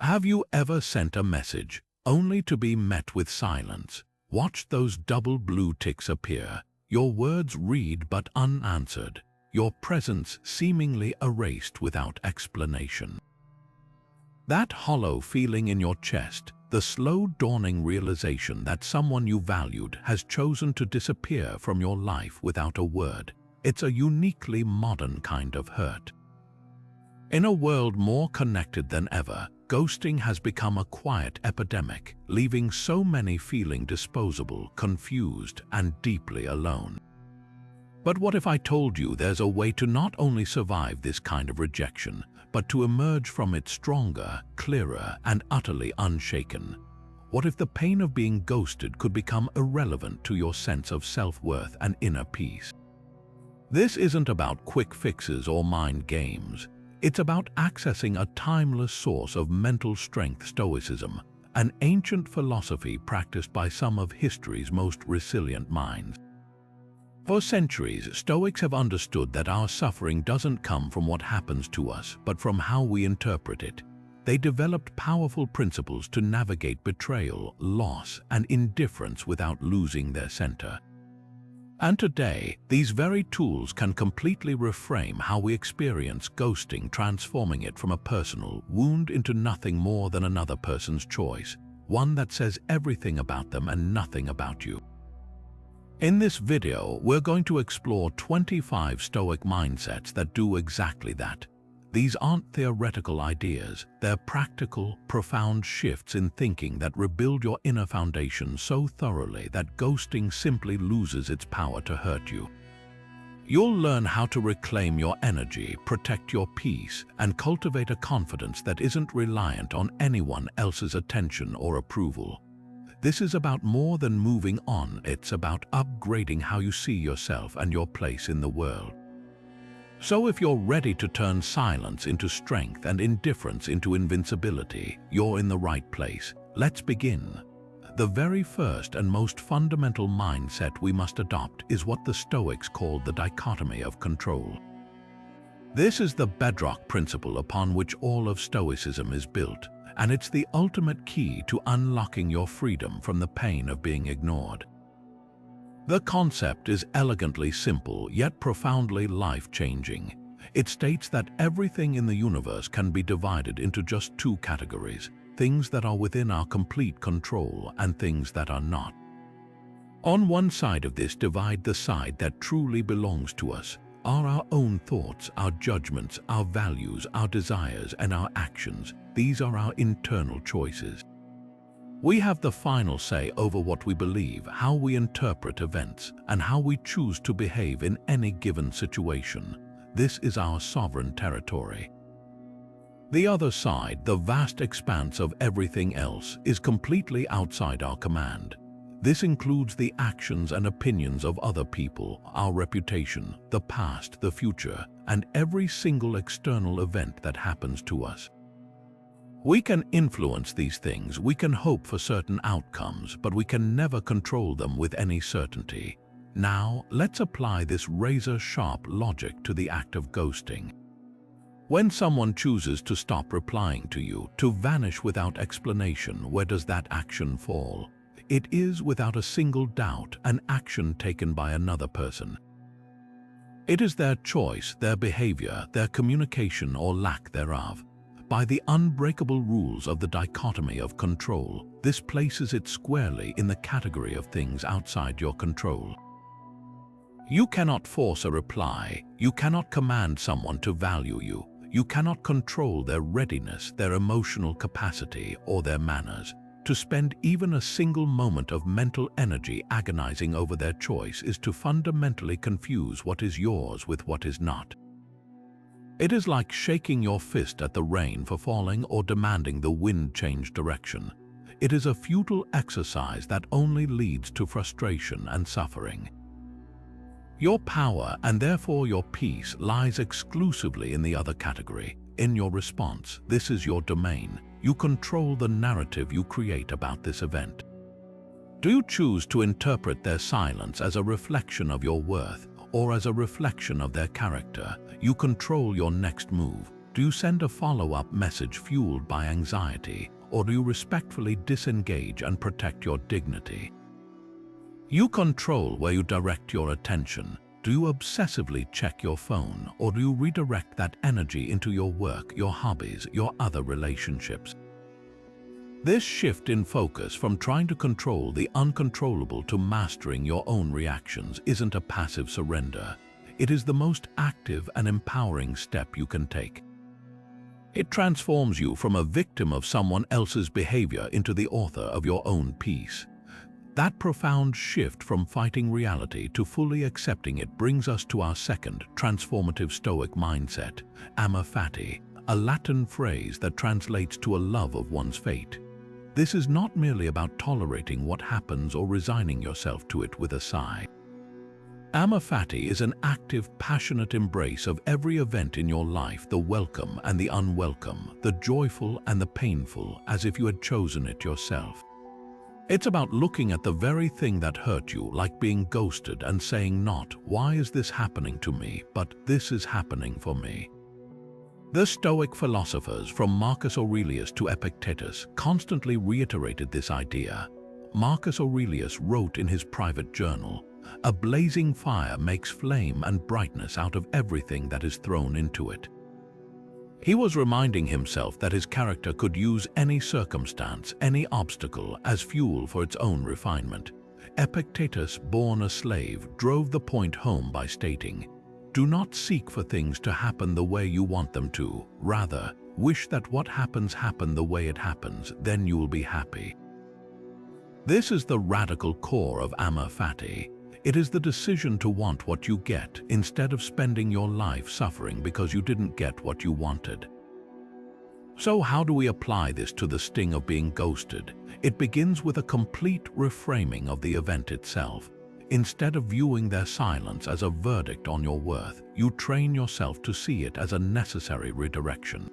Have you ever sent a message only to be met with silence? Watched those double blue ticks appear, your words read but unanswered, your presence seemingly erased without explanation. That hollow feeling in your chest, the slow dawning realization that someone you valued has chosen to disappear from your life without a word, it's a uniquely modern kind of hurt. In a world more connected than ever, ghosting has become a quiet epidemic, leaving so many feeling disposable, confused, and deeply alone. But what if I told you there's a way to not only survive this kind of rejection, but to emerge from it stronger, clearer, and utterly unshaken? What if the pain of being ghosted could become irrelevant to your sense of self-worth and inner peace? This isn't about quick fixes or mind games. It's about accessing a timeless source of mental strength, Stoicism, an ancient philosophy practiced by some of history's most resilient minds. For centuries, Stoics have understood that our suffering doesn't come from what happens to us, but from how we interpret it. They developed powerful principles to navigate betrayal, loss, and indifference without losing their center. And today, these very tools can completely reframe how we experience ghosting, transforming it from a personal wound into nothing more than another person's choice, one that says everything about them and nothing about you. In this video, we're going to explore 25 Stoic mindsets that do exactly that. These aren't theoretical ideas, they're practical, profound shifts in thinking that rebuild your inner foundation so thoroughly that ghosting simply loses its power to hurt you. You'll learn how to reclaim your energy, protect your peace, and cultivate a confidence that isn't reliant on anyone else's attention or approval. This is about more than moving on, it's about upgrading how you see yourself and your place in the world. So if you're ready to turn silence into strength and indifference into invincibility, you're in the right place. Let's begin. The very first and most fundamental mindset we must adopt is what the Stoics called the dichotomy of control. This is the bedrock principle upon which all of Stoicism is built, and it's the ultimate key to unlocking your freedom from the pain of being ignored. The concept is elegantly simple, yet profoundly life-changing. It states that everything in the universe can be divided into just two categories: things that are within our complete control and things that are not. On one side of this divide, the side that truly belongs to us, are our own thoughts, our judgments, our values, our desires, and our actions. These are our internal choices. We have the final say over what we believe, how we interpret events, and how we choose to behave in any given situation. This is our sovereign territory. The other side, the vast expanse of everything else, is completely outside our command. This includes the actions and opinions of other people, our reputation, the past, the future, and every single external event that happens to us. We can influence these things, we can hope for certain outcomes, but we can never control them with any certainty. Now, let's apply this razor-sharp logic to the act of ghosting. When someone chooses to stop replying to you, to vanish without explanation, where does that action fall? It is, without a single doubt, an action taken by another person. It is their choice, their behavior, their communication or lack thereof. By the unbreakable rules of the dichotomy of control, this places it squarely in the category of things outside your control. You cannot force a reply, you cannot command someone to value you, you cannot control their readiness, their emotional capacity, or their manners. To spend even a single moment of mental energy agonizing over their choice is to fundamentally confuse what is yours with what is not. It is like shaking your fist at the rain for falling or demanding the wind change direction. It is a futile exercise that only leads to frustration and suffering. Your power, and therefore your peace, lies exclusively in the other category, in your response. This is your domain. You control the narrative you create about this event. Do you choose to interpret their silence as a reflection of your worth, or as a reflection of their character? You control your next move. Do you send a follow-up message fueled by anxiety, or do you respectfully disengage and protect your dignity? You control where you direct your attention. Do you obsessively check your phone, or do you redirect that energy into your work, your hobbies, your other relationships? This shift in focus from trying to control the uncontrollable to mastering your own reactions isn't a passive surrender. It is the most active and empowering step you can take. It transforms you from a victim of someone else's behavior into the author of your own peace. That profound shift from fighting reality to fully accepting it brings us to our second transformative Stoic mindset, Amor Fati, a Latin phrase that translates to a love of one's fate. This is not merely about tolerating what happens or resigning yourself to it with a sigh. Amor Fati is an active, passionate embrace of every event in your life, the welcome and the unwelcome, the joyful and the painful, as if you had chosen it yourself. It's about looking at the very thing that hurt you, like being ghosted, and saying not, "Why is this happening to me?" but "This is happening for me." The Stoic philosophers, from Marcus Aurelius to Epictetus, constantly reiterated this idea. Marcus Aurelius wrote in his private journal, "A blazing fire makes flame and brightness out of everything that is thrown into it." He was reminding himself that his character could use any circumstance, any obstacle, as fuel for its own refinement. Epictetus, born a slave, drove the point home by stating, "Do not seek for things to happen the way you want them to. Rather, wish that what happens happen the way it happens, then you will be happy." This is the radical core of Amor Fati. It is the decision to want what you get, instead of spending your life suffering because you didn't get what you wanted. So how do we apply this to the sting of being ghosted? It begins with a complete reframing of the event itself. Instead of viewing their silence as a verdict on your worth, you train yourself to see it as a necessary redirection.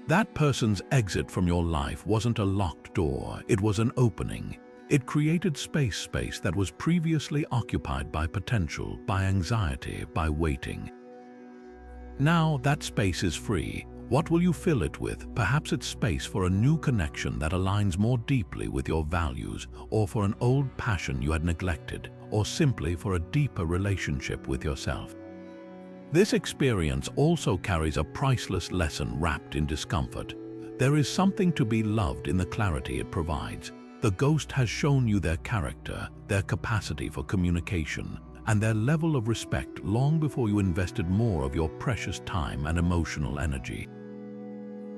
That person's exit from your life wasn't a locked door, it was an opening. It created space that was previously occupied by potential, by anxiety, by waiting. Now that space is free. What will you fill it with? Perhaps it's space for a new connection that aligns more deeply with your values, or for an old passion you had neglected, or simply for a deeper relationship with yourself. This experience also carries a priceless lesson wrapped in discomfort. There is something to be loved in the clarity it provides. The ghost has shown you their character, their capacity for communication, and their level of respect long before you invested more of your precious time and emotional energy.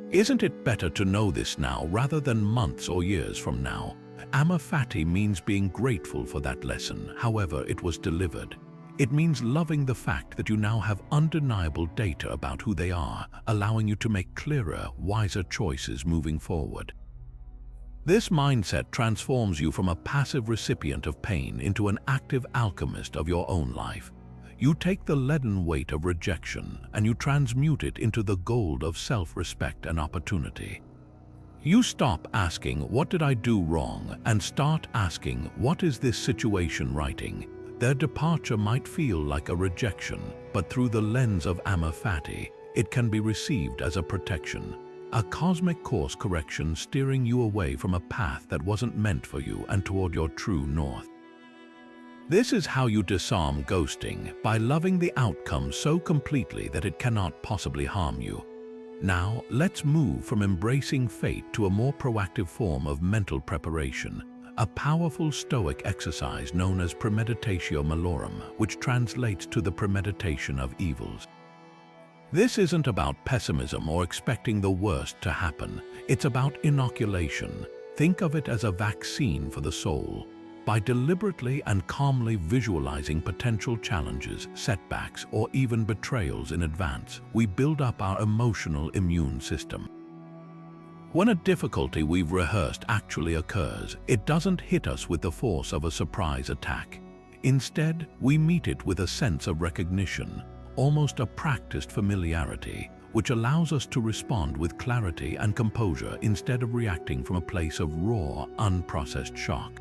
Isn't it better to know this now rather than months or years from now? Amor Fati means being grateful for that lesson, however it was delivered. It means loving the fact that you now have undeniable data about who they are, allowing you to make clearer, wiser choices moving forward. This mindset transforms you from a passive recipient of pain into an active alchemist of your own life. You take the leaden weight of rejection and you transmute it into the gold of self-respect and opportunity. You stop asking, "What did I do wrong?" and start asking, "What is this situation writing?" Their departure might feel like a rejection, but through the lens of Amor Fati, it can be received as a protection. A cosmic course correction steering you away from a path that wasn't meant for you and toward your true north. This is how you disarm ghosting, by loving the outcome so completely that it cannot possibly harm you. Now, let's move from embracing fate to a more proactive form of mental preparation, a powerful Stoic exercise known as Premeditatio Malorum, which translates to the premeditation of evils. This isn't about pessimism or expecting the worst to happen. It's about inoculation. Think of it as a vaccine for the soul. By deliberately and calmly visualizing potential challenges, setbacks, or even betrayals in advance, we build up our emotional immune system. When a difficulty we've rehearsed actually occurs, it doesn't hit us with the force of a surprise attack. Instead, we meet it with a sense of recognition, almost a practiced familiarity, which allows us to respond with clarity and composure instead of reacting from a place of raw, unprocessed shock.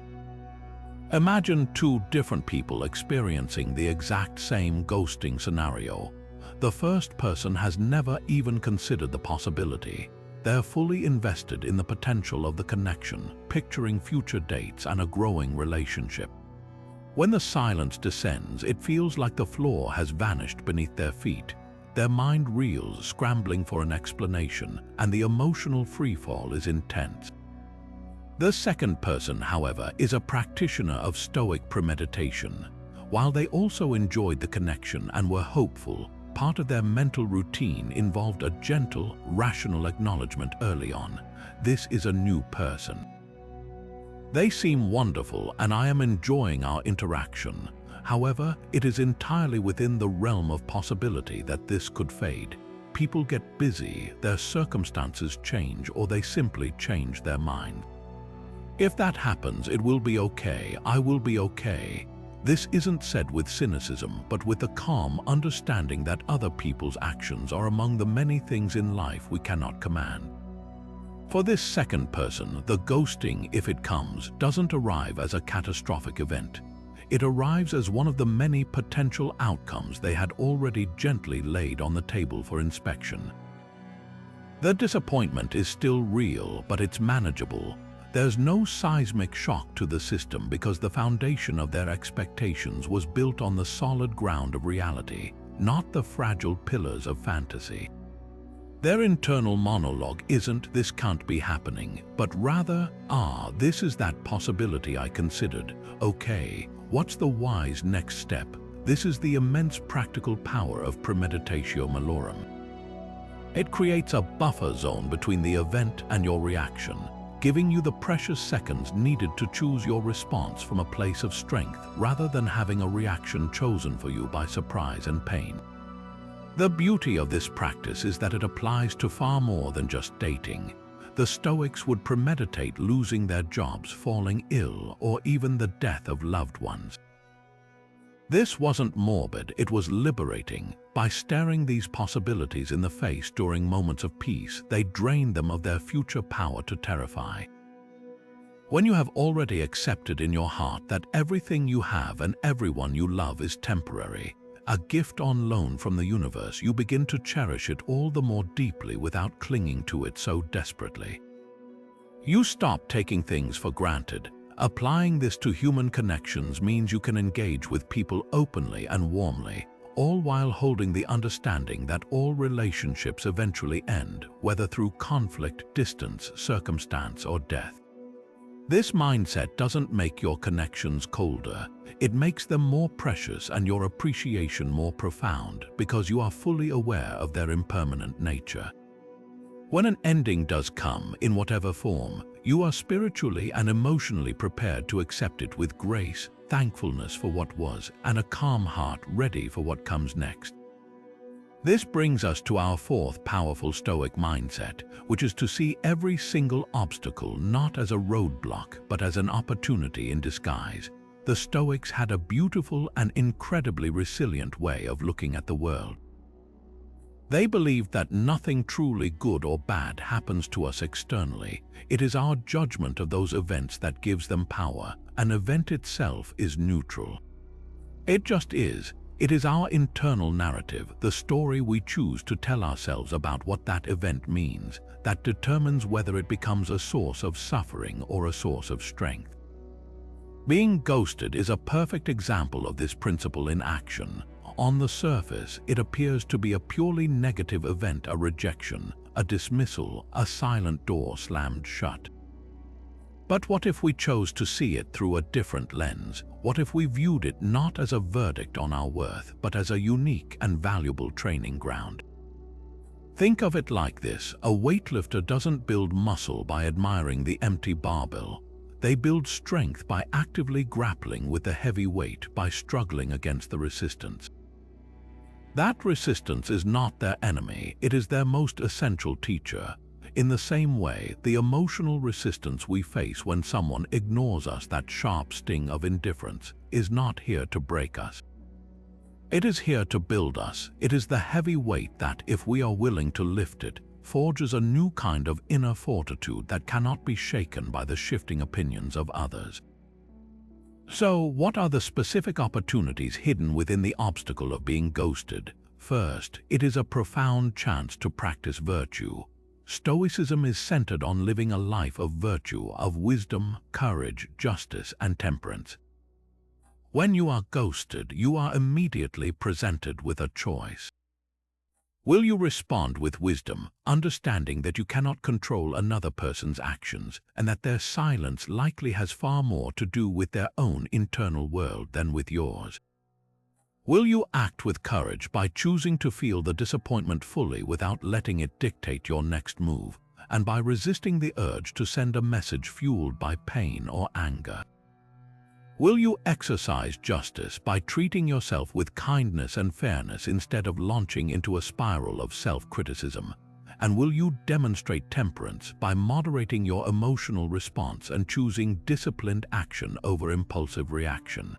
Imagine two different people experiencing the exact same ghosting scenario. The first person has never even considered the possibility. They're fully invested in the potential of the connection, picturing future dates and a growing relationship. When the silence descends, it feels like the floor has vanished beneath their feet. Their mind reels, scrambling for an explanation, and the emotional freefall is intense. The second person, however, is a practitioner of Stoic premeditation. While they also enjoyed the connection and were hopeful, part of their mental routine involved a gentle, rational acknowledgement early on. This is a new person. They seem wonderful and I am enjoying our interaction. However, it is entirely within the realm of possibility that this could fade. People get busy, their circumstances change, or they simply change their mind. If that happens, it will be okay, I will be okay. This isn't said with cynicism, but with the calm understanding that other people's actions are among the many things in life we cannot command. For this second person, the ghosting, if it comes, doesn't arrive as a catastrophic event. It arrives as one of the many potential outcomes they had already gently laid on the table for inspection. The disappointment is still real, but it's manageable. There's no seismic shock to the system because the foundation of their expectations was built on the solid ground of reality, not the fragile pillars of fantasy. Their internal monologue isn't "this can't be happening," but rather, this is that possibility I considered. Okay, what's the wise next step? This is the immense practical power of Premeditatio Malorum. It creates a buffer zone between the event and your reaction, giving you the precious seconds needed to choose your response from a place of strength rather than having a reaction chosen for you by surprise and pain. The beauty of this practice is that it applies to far more than just dating. The Stoics would premeditate losing their jobs, falling ill, or even the death of loved ones. This wasn't morbid, it was liberating. By staring these possibilities in the face during moments of peace, they drained them of their future power to terrify. When you have already accepted in your heart that everything you have and everyone you love is temporary, a gift on loan from the universe, you begin to cherish it all the more deeply without clinging to it so desperately. You stop taking things for granted. Applying this to human connections means you can engage with people openly and warmly, all while holding the understanding that all relationships eventually end, whether through conflict, distance, circumstance, or death. This mindset doesn't make your connections colder. It makes them more precious and your appreciation more profound because you are fully aware of their impermanent nature. When an ending does come, in whatever form, you are spiritually and emotionally prepared to accept it with grace, thankfulness for what was, and a calm heart ready for what comes next. This brings us to our fourth powerful Stoic mindset, which is to see every single obstacle not as a roadblock, but as an opportunity in disguise. The Stoics had a beautiful and incredibly resilient way of looking at the world. They believed that nothing truly good or bad happens to us externally. It is our judgment of those events that gives them power. An event itself is neutral. It just is. It is our internal narrative, the story we choose to tell ourselves about what that event means, that determines whether it becomes a source of suffering or a source of strength. Being ghosted is a perfect example of this principle in action. On the surface, it appears to be a purely negative event, a rejection, a dismissal, a silent door slammed shut. But what if we chose to see it through a different lens? What if we viewed it not as a verdict on our worth, but as a unique and valuable training ground? Think of it like this: a weightlifter doesn't build muscle by admiring the empty barbell. They build strength by actively grappling with the heavy weight, by struggling against the resistance. That resistance is not their enemy, it is their most essential teacher. In the same way, the emotional resistance we face when someone ignores us, that sharp sting of indifference, is not here to break us. It is here to build us. It is the heavy weight that, if we are willing to lift it, forges a new kind of inner fortitude that cannot be shaken by the shifting opinions of others. So, what are the specific opportunities hidden within the obstacle of being ghosted? First, it is a profound chance to practice virtue. Stoicism is centered on living a life of virtue, of wisdom, courage, justice, and temperance. When you are ghosted, you are immediately presented with a choice. Will you respond with wisdom, understanding that you cannot control another person's actions and that their silence likely has far more to do with their own internal world than with yours? Will you act with courage by choosing to feel the disappointment fully without letting it dictate your next move, and by resisting the urge to send a message fueled by pain or anger? Will you exercise justice by treating yourself with kindness and fairness instead of launching into a spiral of self-criticism? And will you demonstrate temperance by moderating your emotional response and choosing disciplined action over impulsive reaction?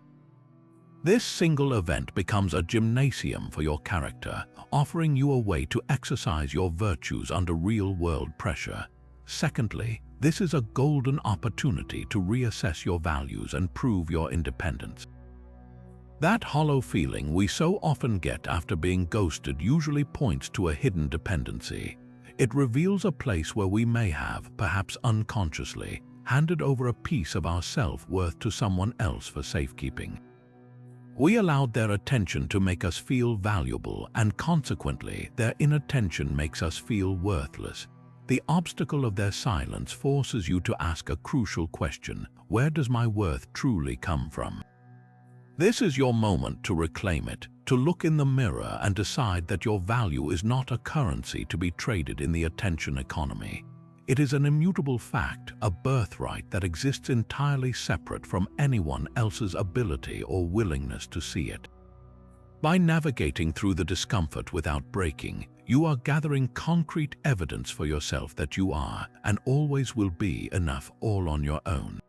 This single event becomes a gymnasium for your character, offering you a way to exercise your virtues under real-world pressure. Secondly, this is a golden opportunity to reassess your values and prove your independence. That hollow feeling we so often get after being ghosted usually points to a hidden dependency. It reveals a place where we may have, perhaps unconsciously, handed over a piece of our self-worth to someone else for safekeeping. We allowed their attention to make us feel valuable, and consequently, their inattention makes us feel worthless. The obstacle of their silence forces you to ask a crucial question: where does my worth truly come from? This is your moment to reclaim it, to look in the mirror and decide that your value is not a currency to be traded in the attention economy. It is an immutable fact, a birthright that exists entirely separate from anyone else's ability or willingness to see it. By navigating through the discomfort without breaking, you are gathering concrete evidence for yourself that you are, and always will be, enough all on your own.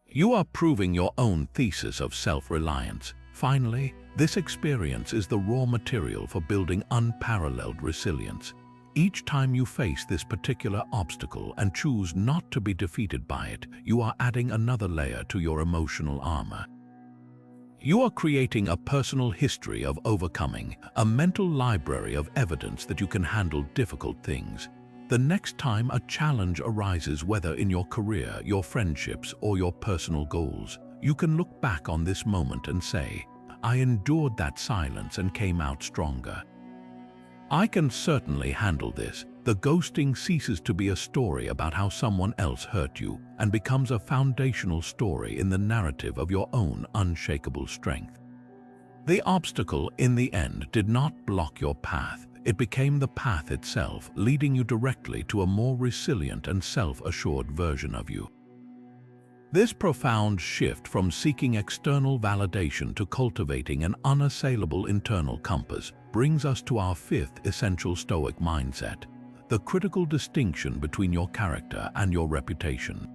You are proving your own thesis of self-reliance. Finally, this experience is the raw material for building unparalleled resilience. Each time you face this particular obstacle and choose not to be defeated by it, you are adding another layer to your emotional armor. You are creating a personal history of overcoming, a mental library of evidence that you can handle difficult things. The next time a challenge arises, whether in your career, your friendships, or your personal goals, you can look back on this moment and say, "I endured that silence and came out stronger. I can certainly handle this." The ghosting ceases to be a story about how someone else hurt you and becomes a foundational story in the narrative of your own unshakable strength. The obstacle, in the end, did not block your path. It became the path itself, leading you directly to a more resilient and self-assured version of you. This profound shift from seeking external validation to cultivating an unassailable internal compass brings us to our fifth essential Stoic mindset: the critical distinction between your character and your reputation.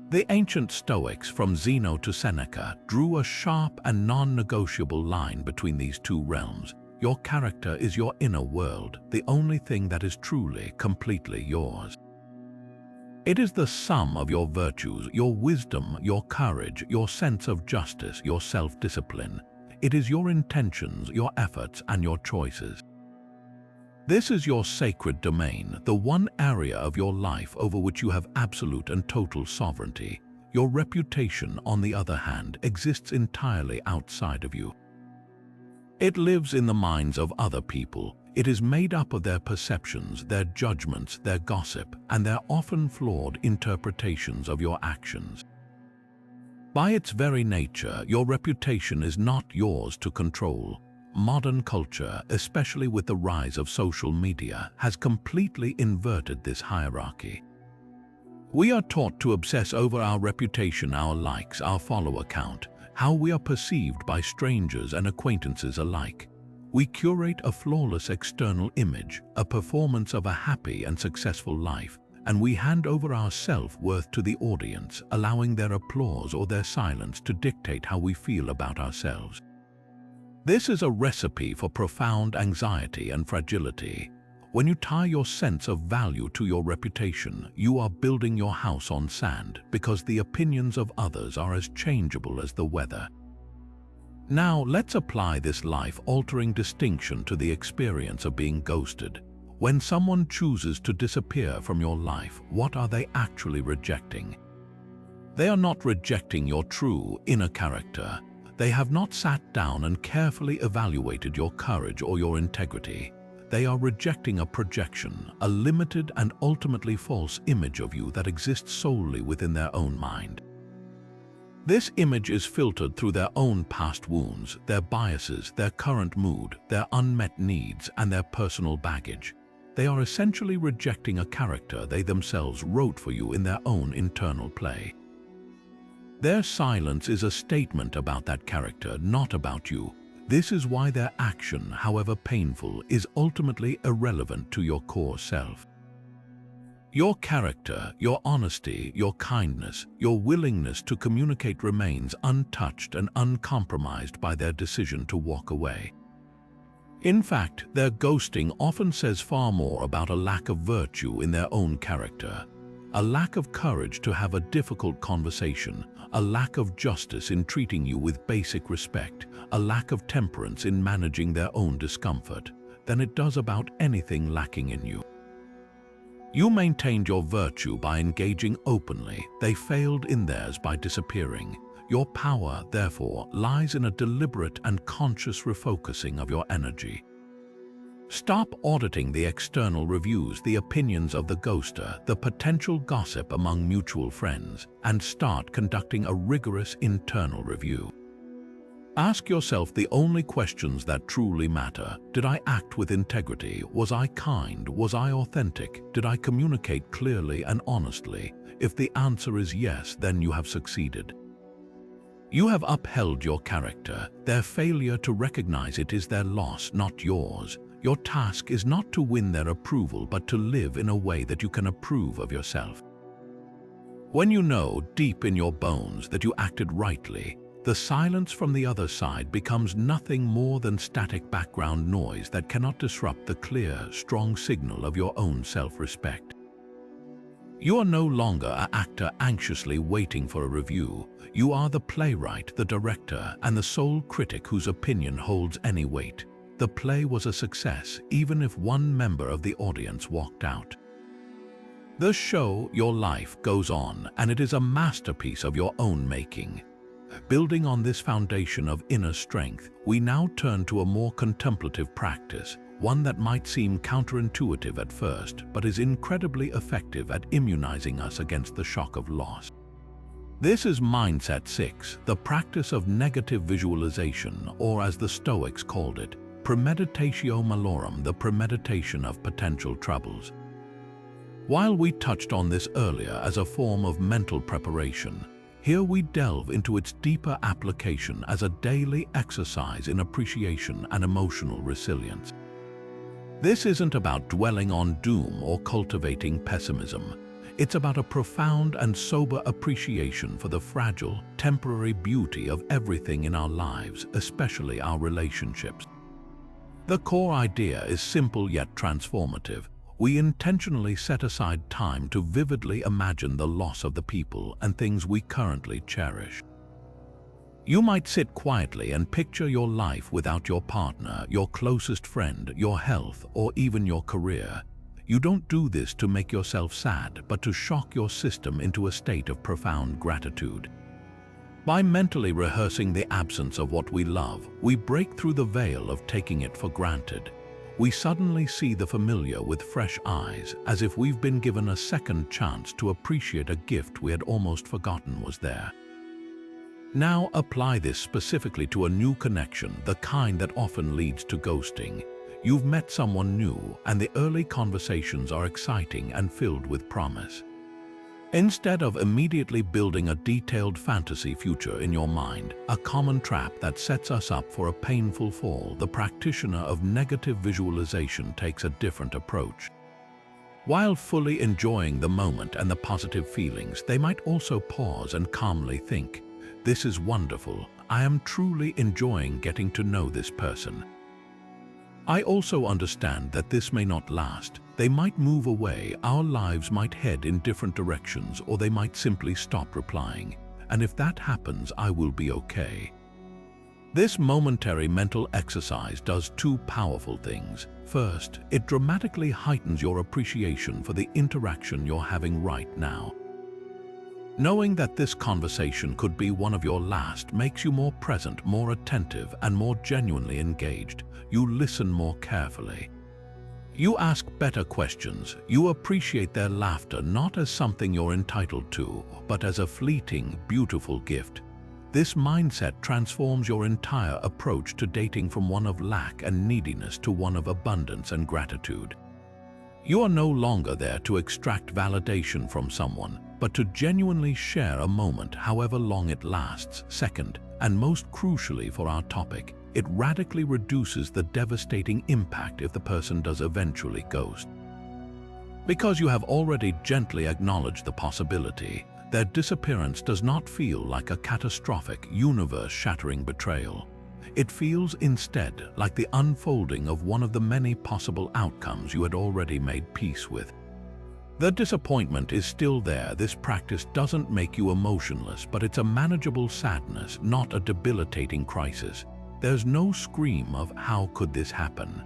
The ancient Stoics, from Zeno to Seneca, drew a sharp and non-negotiable line between these two realms. Your character is your inner world, the only thing that is truly, completely yours. It is the sum of your virtues, your wisdom, your courage, your sense of justice, your self-discipline. It is your intentions, your efforts, and your choices. This is your sacred domain, the one area of your life over which you have absolute and total sovereignty. Your reputation, on the other hand, exists entirely outside of you. It lives in the minds of other people. It is made up of their perceptions, their judgments, their gossip, and their often flawed interpretations of your actions. By its very nature, your reputation is not yours to control. Modern culture, especially with the rise of social media, has completely inverted this hierarchy. We are taught to obsess over our reputation, our likes, our follower count, how we are perceived by strangers and acquaintances alike. We curate a flawless external image, a performance of a happy and successful life, and we hand over our self-worth to the audience, allowing their applause or their silence to dictate how we feel about ourselves. This is a recipe for profound anxiety and fragility. When you tie your sense of value to your reputation, you are building your house on sand, because the opinions of others are as changeable as the weather. Now, let's apply this life-altering distinction to the experience of being ghosted. When someone chooses to disappear from your life, what are they actually rejecting? They are not rejecting your true inner character. They have not sat down and carefully evaluated your courage or your integrity. They are rejecting a projection, a limited and ultimately false image of you that exists solely within their own mind. This image is filtered through their own past wounds, their biases, their current mood, their unmet needs, and their personal baggage. They are essentially rejecting a character they themselves wrote for you in their own internal play. Their silence is a statement about that character, not about you. This is why their action, however painful, is ultimately irrelevant to your core self. Your character, your honesty, your kindness, your willingness to communicate remains untouched and uncompromised by their decision to walk away. In fact, their ghosting often says far more about a lack of virtue in their own character, a lack of courage to have a difficult conversation, a lack of justice in treating you with basic respect, a lack of temperance in managing their own discomfort, than it does about anything lacking in you. You maintained your virtue by engaging openly. They failed in theirs by disappearing. Your power, therefore, lies in a deliberate and conscious refocusing of your energy. Stop auditing the external reviews, the opinions of the ghoster, the potential gossip among mutual friends, and start conducting a rigorous internal review. Ask yourself the only questions that truly matter. Did I act with integrity? Was I kind? Was I authentic? Did I communicate clearly and honestly? If the answer is yes, then you have succeeded. You have upheld your character. Their failure to recognize it is their loss, not yours. Your task is not to win their approval, but to live in a way that you can approve of yourself. When you know deep in your bones that you acted rightly, the silence from the other side becomes nothing more than static background noise that cannot disrupt the clear, strong signal of your own self-respect. You are no longer an actor anxiously waiting for a review. You are the playwright, the director, and the sole critic whose opinion holds any weight. The play was a success, even if one member of the audience walked out. The show, your life, goes on, and it is a masterpiece of your own making. Building on this foundation of inner strength, we now turn to a more contemplative practice, one that might seem counterintuitive at first, but is incredibly effective at immunizing us against the shock of loss. This is Mindset 6, the practice of negative visualization, or as the Stoics called it, Premeditatio Malorum, the premeditation of potential troubles. While we touched on this earlier as a form of mental preparation, here we delve into its deeper application as a daily exercise in appreciation and emotional resilience. This isn't about dwelling on doom or cultivating pessimism. It's about a profound and sober appreciation for the fragile, temporary beauty of everything in our lives, especially our relationships. The core idea is simple yet transformative. We intentionally set aside time to vividly imagine the loss of the people and things we currently cherish. You might sit quietly and picture your life without your partner, your closest friend, your health, or even your career. You don't do this to make yourself sad, but to shock your system into a state of profound gratitude. By mentally rehearsing the absence of what we love, we break through the veil of taking it for granted. We suddenly see the familiar with fresh eyes, as if we've been given a second chance to appreciate a gift we had almost forgotten was there. Now apply this specifically to a new connection, the kind that often leads to ghosting. You've met someone new, and the early conversations are exciting and filled with promise. Instead of immediately building a detailed fantasy future in your mind, a common trap that sets us up for a painful fall, the practitioner of negative visualization takes a different approach. While fully enjoying the moment and the positive feelings, they might also pause and calmly think, "This is wonderful. I am truly enjoying getting to know this person. I also understand that this may not last. They might move away, our lives might head in different directions, or they might simply stop replying. And if that happens, I will be okay." This momentary mental exercise does two powerful things. First, it dramatically heightens your appreciation for the interaction you're having right now. Knowing that this conversation could be one of your last makes you more present, more attentive, and more genuinely engaged. You listen more carefully. You ask better questions. You appreciate their laughter not as something you're entitled to, but as a fleeting, beautiful gift. This mindset transforms your entire approach to dating from one of lack and neediness to one of abundance and gratitude. You are no longer there to extract validation from someone, but to genuinely share a moment, however long it lasts. Second, and most crucially for our topic, it radically reduces the devastating impact if the person does eventually ghost. Because you have already gently acknowledged the possibility, their disappearance does not feel like a catastrophic, universe-shattering betrayal. It feels instead like the unfolding of one of the many possible outcomes you had already made peace with. The disappointment is still there. This practice doesn't make you emotionless, but it's a manageable sadness, not a debilitating crisis. There's no scream of "how could this happen?"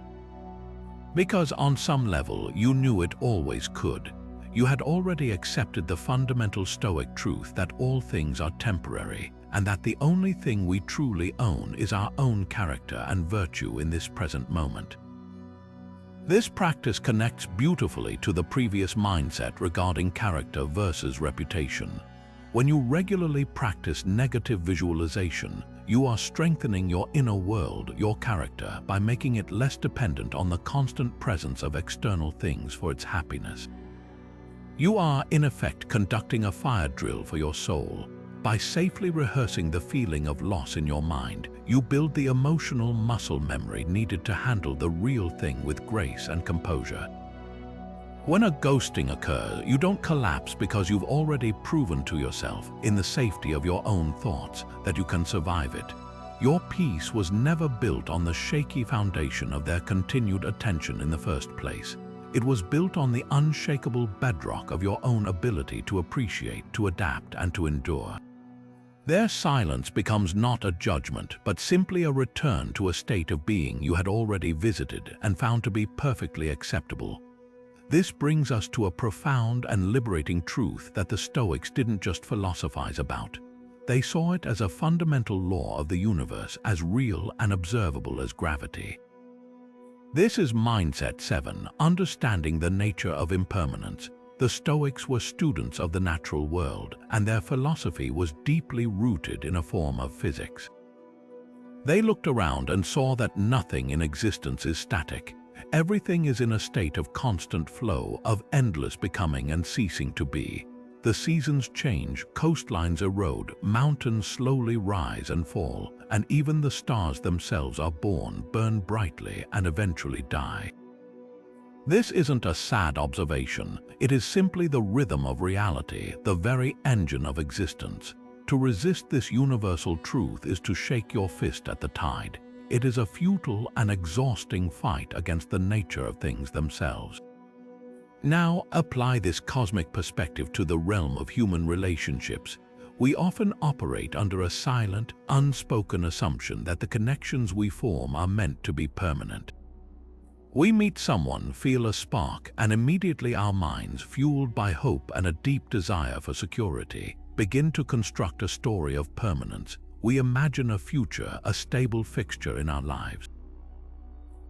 Because on some level you knew it always could. You had already accepted the fundamental Stoic truth that all things are temporary, and that the only thing we truly own is our own character and virtue in this present moment. This practice connects beautifully to the previous mindset regarding character versus reputation. When you regularly practice negative visualization, you are strengthening your inner world, your character, by making it less dependent on the constant presence of external things for its happiness. You are, in effect, conducting a fire drill for your soul. By safely rehearsing the feeling of loss in your mind, you build the emotional muscle memory needed to handle the real thing with grace and composure. When a ghosting occurs, you don't collapse because you've already proven to yourself, in the safety of your own thoughts, that you can survive it. Your peace was never built on the shaky foundation of their continued attention in the first place. It was built on the unshakable bedrock of your own ability to appreciate, to adapt, and to endure. Their silence becomes not a judgment, but simply a return to a state of being you had already visited and found to be perfectly acceptable. This brings us to a profound and liberating truth that the Stoics didn't just philosophize about. They saw it as a fundamental law of the universe, as real and observable as gravity. This is Mindset 7, Understanding the Nature of Impermanence. The Stoics were students of the natural world, and their philosophy was deeply rooted in a form of physics. They looked around and saw that nothing in existence is static. Everything is in a state of constant flow, of endless becoming and ceasing to be. The seasons change, coastlines erode, mountains slowly rise and fall, and even the stars themselves are born, burn brightly, and eventually die. This isn't a sad observation. It is simply the rhythm of reality, the very engine of existence. To resist this universal truth is to shake your fist at the tide. It is a futile and exhausting fight against the nature of things themselves. Now, apply this cosmic perspective to the realm of human relationships. We often operate under a silent, unspoken assumption that the connections we form are meant to be permanent. We meet someone, feel a spark, and immediately our minds, fueled by hope and a deep desire for security, begin to construct a story of permanence. We imagine a future, a stable fixture in our lives.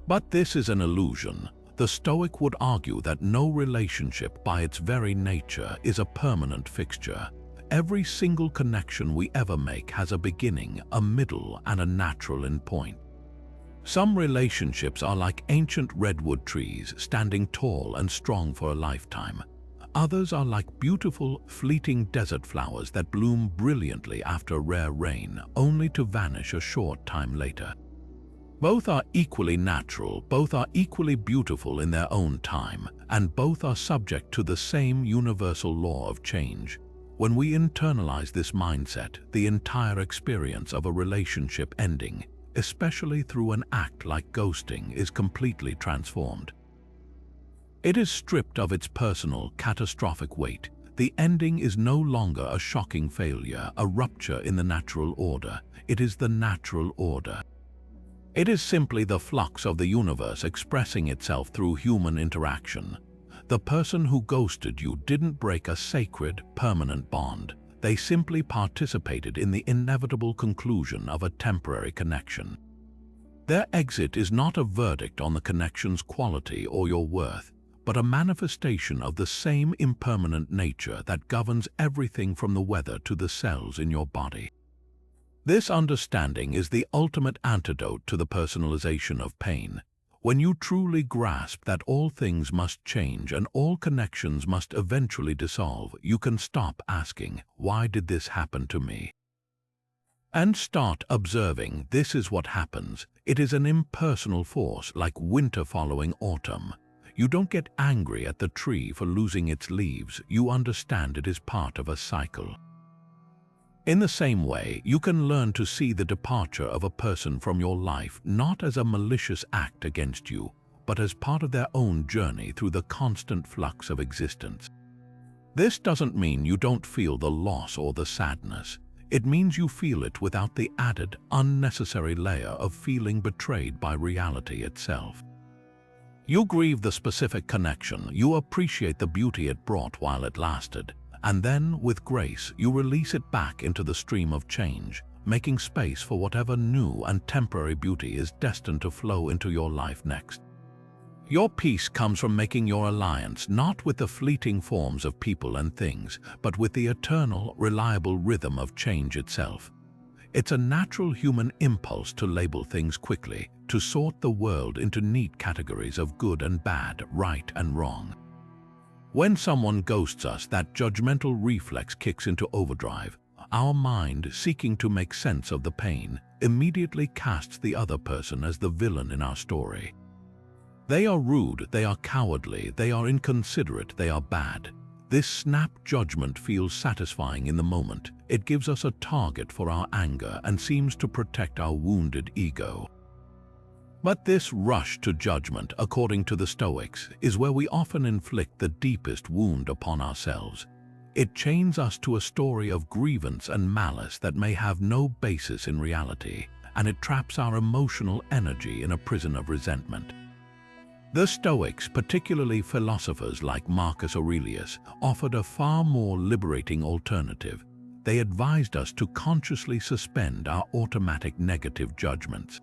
But this is an illusion. The Stoic would argue that no relationship by its very nature is a permanent fixture. Every single connection we ever make has a beginning, a middle, and a natural end point. Some relationships are like ancient redwood trees, standing tall and strong for a lifetime. Others are like beautiful, fleeting desert flowers that bloom brilliantly after rare rain, only to vanish a short time later. Both are equally natural, both are equally beautiful in their own time, and both are subject to the same universal law of change. When we internalize this mindset, the entire experience of a relationship ending, especially through an act like ghosting, is completely transformed. It is stripped of its personal, catastrophic weight. The ending is no longer a shocking failure, a rupture in the natural order. It is the natural order. It is simply the flux of the universe expressing itself through human interaction. The person who ghosted you didn't break a sacred, permanent bond. They simply participated in the inevitable conclusion of a temporary connection. Their exit is not a verdict on the connection's quality or your worth, but a manifestation of the same impermanent nature that governs everything from the weather to the cells in your body. This understanding is the ultimate antidote to the personalization of pain. When you truly grasp that all things must change and all connections must eventually dissolve, you can stop asking, "Why did this happen to me?" and start observing, "This is what happens." It is an impersonal force, like winter following autumn. You don't get angry at the tree for losing its leaves. You understand it is part of a cycle. In the same way, you can learn to see the departure of a person from your life not as a malicious act against you, but as part of their own journey through the constant flux of existence. This doesn't mean you don't feel the loss or the sadness. It means you feel it without the added, unnecessary layer of feeling betrayed by reality itself. You grieve the specific connection, you appreciate the beauty it brought while it lasted, and then, with grace, you release it back into the stream of change, making space for whatever new and temporary beauty is destined to flow into your life next. Your peace comes from making your alliance not with the fleeting forms of people and things, but with the eternal, reliable rhythm of change itself. It's a natural human impulse to label things quickly, to sort the world into neat categories of good and bad, right and wrong. When someone ghosts us, that judgmental reflex kicks into overdrive. Our mind, seeking to make sense of the pain, immediately casts the other person as the villain in our story. They are rude, they are cowardly, they are inconsiderate, they are bad. This snap judgment feels satisfying in the moment. It gives us a target for our anger and seems to protect our wounded ego. But this rush to judgment, according to the Stoics, is where we often inflict the deepest wound upon ourselves. It chains us to a story of grievance and malice that may have no basis in reality, and it traps our emotional energy in a prison of resentment. The Stoics, particularly philosophers like Marcus Aurelius, offered a far more liberating alternative. They advised us to consciously suspend our automatic negative judgments.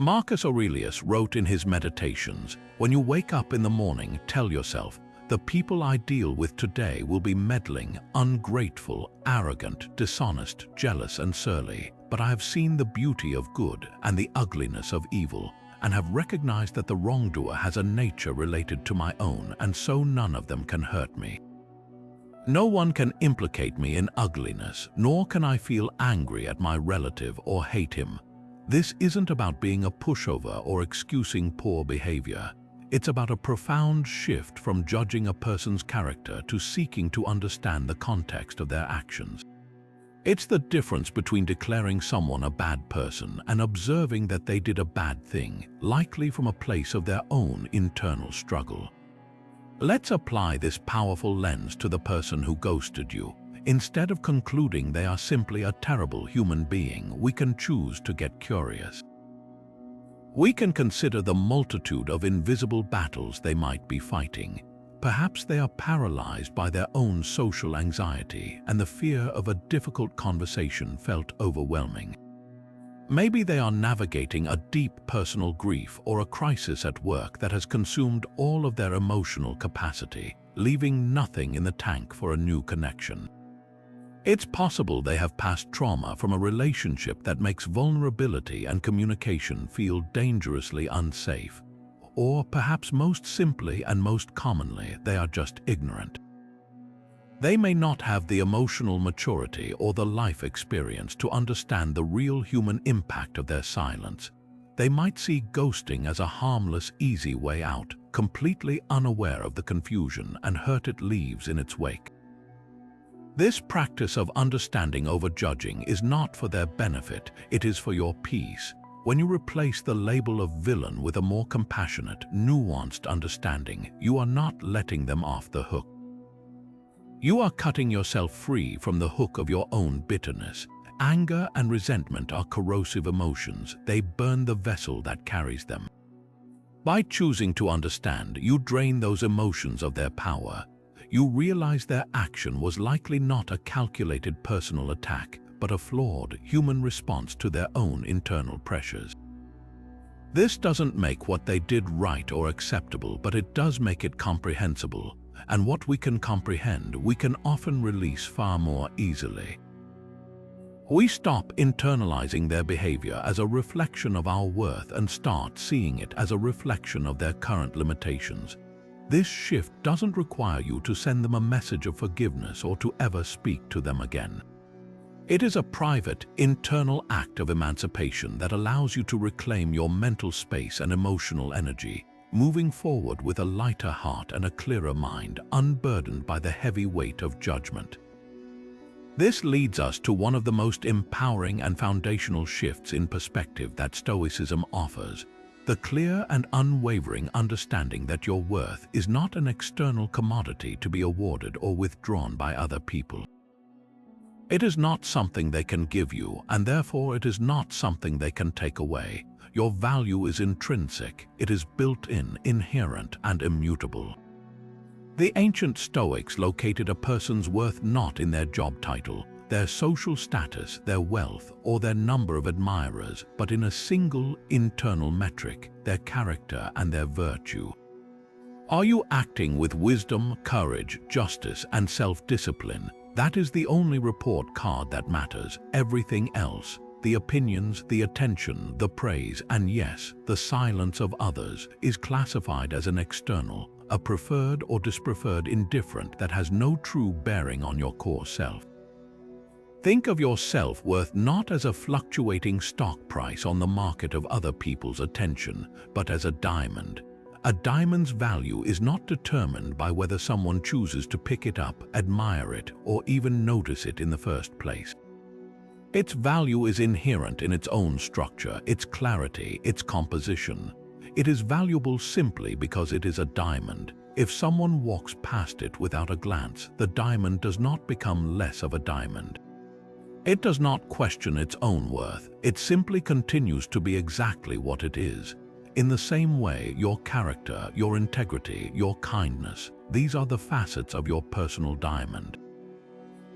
Marcus Aurelius wrote in his Meditations, "When you wake up in the morning, tell yourself, the people I deal with today will be meddling, ungrateful, arrogant, dishonest, jealous, and surly. But I have seen the beauty of good and the ugliness of evil, and have recognized that the wrongdoer has a nature related to my own, and so none of them can hurt me. No one can implicate me in ugliness, nor can I feel angry at my relative or hate him. This isn't about being a pushover or excusing poor behavior. It's about a profound shift from judging a person's character to seeking to understand the context of their actions. It's the difference between declaring someone a bad person and observing that they did a bad thing, likely from a place of their own internal struggle. Let's apply this powerful lens to the person who ghosted you. Instead of concluding they are simply a terrible human being, we can choose to get curious. We can consider the multitude of invisible battles they might be fighting. Perhaps they are paralyzed by their own social anxiety and the fear of a difficult conversation felt overwhelming. Maybe they are navigating a deep personal grief or a crisis at work that has consumed all of their emotional capacity, leaving nothing in the tank for a new connection. It's possible they have passed trauma from a relationship that makes vulnerability and communication feel dangerously unsafe. Or perhaps most simply and most commonly, they are just ignorant. They may not have the emotional maturity or the life experience to understand the real human impact of their silence. They might see ghosting as a harmless, easy way out, completely unaware of the confusion and hurt it leaves in its wake. This practice of understanding over judging is not for their benefit, it is for your peace. When you replace the label of villain with a more compassionate, nuanced understanding, you are not letting them off the hook. You are cutting yourself free from the hook of your own bitterness. Anger and resentment are corrosive emotions. They burn the vessel that carries them. By choosing to understand, you drain those emotions of their power. You realize their action was likely not a calculated personal attack, but a flawed human response to their own internal pressures. This doesn't make what they did right or acceptable, but it does make it comprehensible. And what we can comprehend, we can often release far more easily. We stop internalizing their behavior as a reflection of our worth and start seeing it as a reflection of their current limitations. This shift doesn't require you to send them a message of forgiveness or to ever speak to them again. It is a private, internal act of emancipation that allows you to reclaim your mental space and emotional energy, moving forward with a lighter heart and a clearer mind, unburdened by the heavy weight of judgment. This leads us to one of the most empowering and foundational shifts in perspective that Stoicism offers: the clear and unwavering understanding that your worth is not an external commodity to be awarded or withdrawn by other people. It is not something they can give you, and therefore it is not something they can take away. Your value is intrinsic, it is built-in, inherent, and immutable. The ancient Stoics located a person's worth not in their job title, their social status, their wealth, or their number of admirers, but in a single internal metric: their character and their virtue. Are you acting with wisdom, courage, justice, and self-discipline? That is the only report card that matters. Everything else, the opinions, the attention, the praise, and yes, the silence of others, is classified as an external, a preferred or dispreferred indifferent that has no true bearing on your core self. Think of your self-worth not as a fluctuating stock price on the market of other people's attention, but as a diamond. A diamond's value is not determined by whether someone chooses to pick it up, admire it, or even notice it in the first place. Its value is inherent in its own structure, its clarity, its composition. It is valuable simply because it is a diamond. If someone walks past it without a glance, the diamond does not become less of a diamond. It does not question its own worth. It simply continues to be exactly what it is. In the same way, your character, your integrity, your kindness, these are the facets of your personal diamond.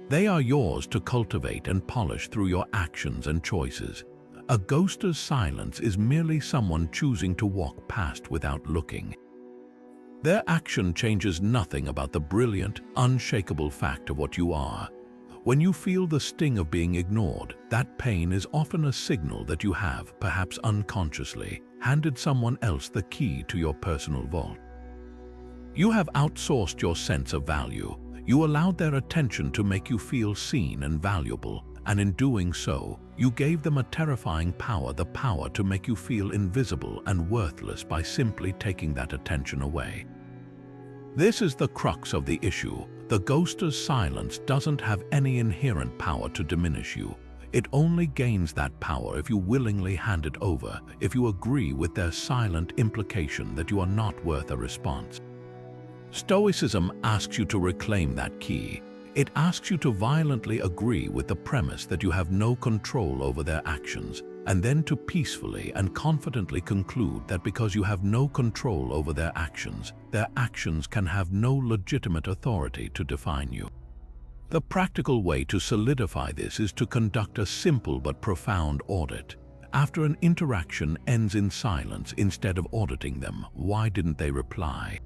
They are yours to cultivate and polish through your actions and choices. A ghoster's silence is merely someone choosing to walk past without looking. Their action changes nothing about the brilliant, unshakable fact of what you are. When you feel the sting of being ignored, that pain is often a signal that you have, perhaps unconsciously, handed someone else the key to your personal vault. You have outsourced your sense of value. You allowed their attention to make you feel seen and valuable, and in doing so, you gave them a terrifying power, the power to make you feel invisible and worthless by simply taking that attention away. This is the crux of the issue. The ghoster's silence doesn't have any inherent power to diminish you. It only gains that power if you willingly hand it over, if you agree with their silent implication that you are not worth a response. Stoicism asks you to reclaim that key. It asks you to violently agree with the premise that you have no control over their actions, and then to peacefully and confidently conclude that because you have no control over their actions can have no legitimate authority to define you. The practical way to solidify this is to conduct a simple but profound audit. After an interaction ends in silence, instead of auditing them, why didn't they reply?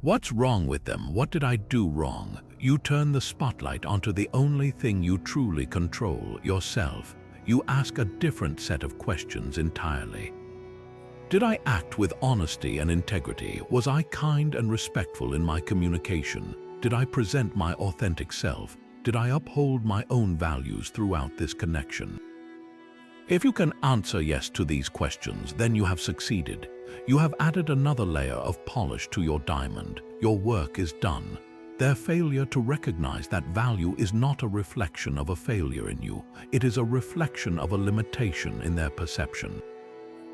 What's wrong with them? What did I do wrong? You turn the spotlight onto the only thing you truly control, yourself. You ask a different set of questions entirely. Did I act with honesty and integrity? Was I kind and respectful in my communication? Did I present my authentic self? Did I uphold my own values throughout this connection? If you can answer yes to these questions, then you have succeeded. You have added another layer of polish to your diamond. Your work is done. Their failure to recognize that value is not a reflection of a failure in you. It is a reflection of a limitation in their perception.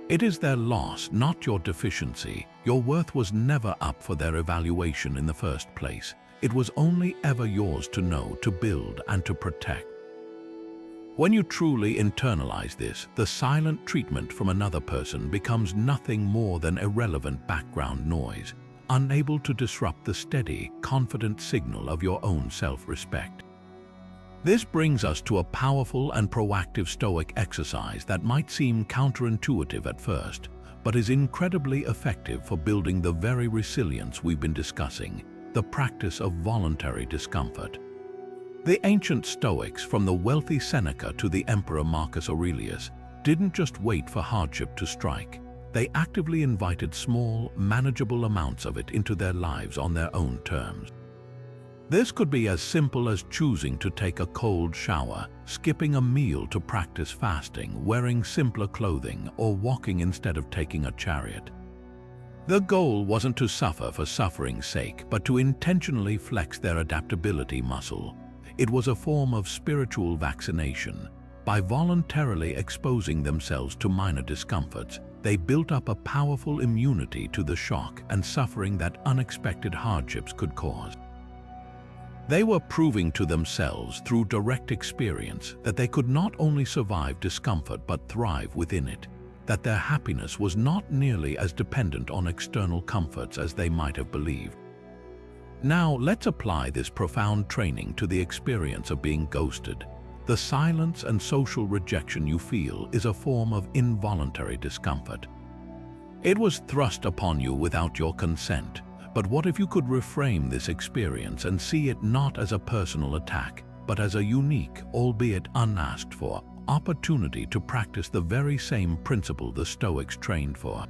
It is their loss, not your deficiency. Your worth was never up for their evaluation in the first place. It was only ever yours to know, to build, and to protect. When you truly internalize this, the silent treatment from another person becomes nothing more than irrelevant background noise, unable to disrupt the steady, confident signal of your own self-respect. This brings us to a powerful and proactive Stoic exercise that might seem counterintuitive at first, but is incredibly effective for building the very resilience we've been discussing, the practice of voluntary discomfort. The ancient Stoics, from the wealthy Seneca to the Emperor Marcus Aurelius, didn't just wait for hardship to strike. They actively invited small, manageable amounts of it into their lives on their own terms. This could be as simple as choosing to take a cold shower, skipping a meal to practice fasting, wearing simpler clothing, or walking instead of taking a chariot. The goal wasn't to suffer for suffering's sake, but to intentionally flex their adaptability muscle. It was a form of spiritual vaccination. By voluntarily exposing themselves to minor discomforts, they built up a powerful immunity to the shock and suffering that unexpected hardships could cause. They were proving to themselves through direct experience that they could not only survive discomfort but thrive within it, that their happiness was not nearly as dependent on external comforts as they might have believed. Now, let's apply this profound training to the experience of being ghosted. The silence and social rejection you feel is a form of involuntary discomfort. It was thrust upon you without your consent. But what if you could reframe this experience and see it not as a personal attack, but as a unique, albeit unasked for, opportunity to practice the very same principle the Stoics trained for?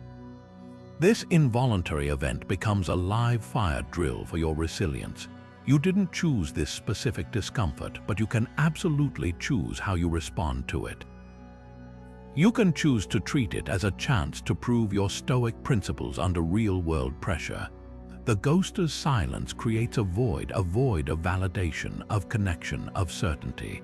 This involuntary event becomes a live fire drill for your resilience. You didn't choose this specific discomfort, but you can absolutely choose how you respond to it. You can choose to treat it as a chance to prove your Stoic principles under real-world pressure. The ghoster's silence creates a void of validation, of connection, of certainty.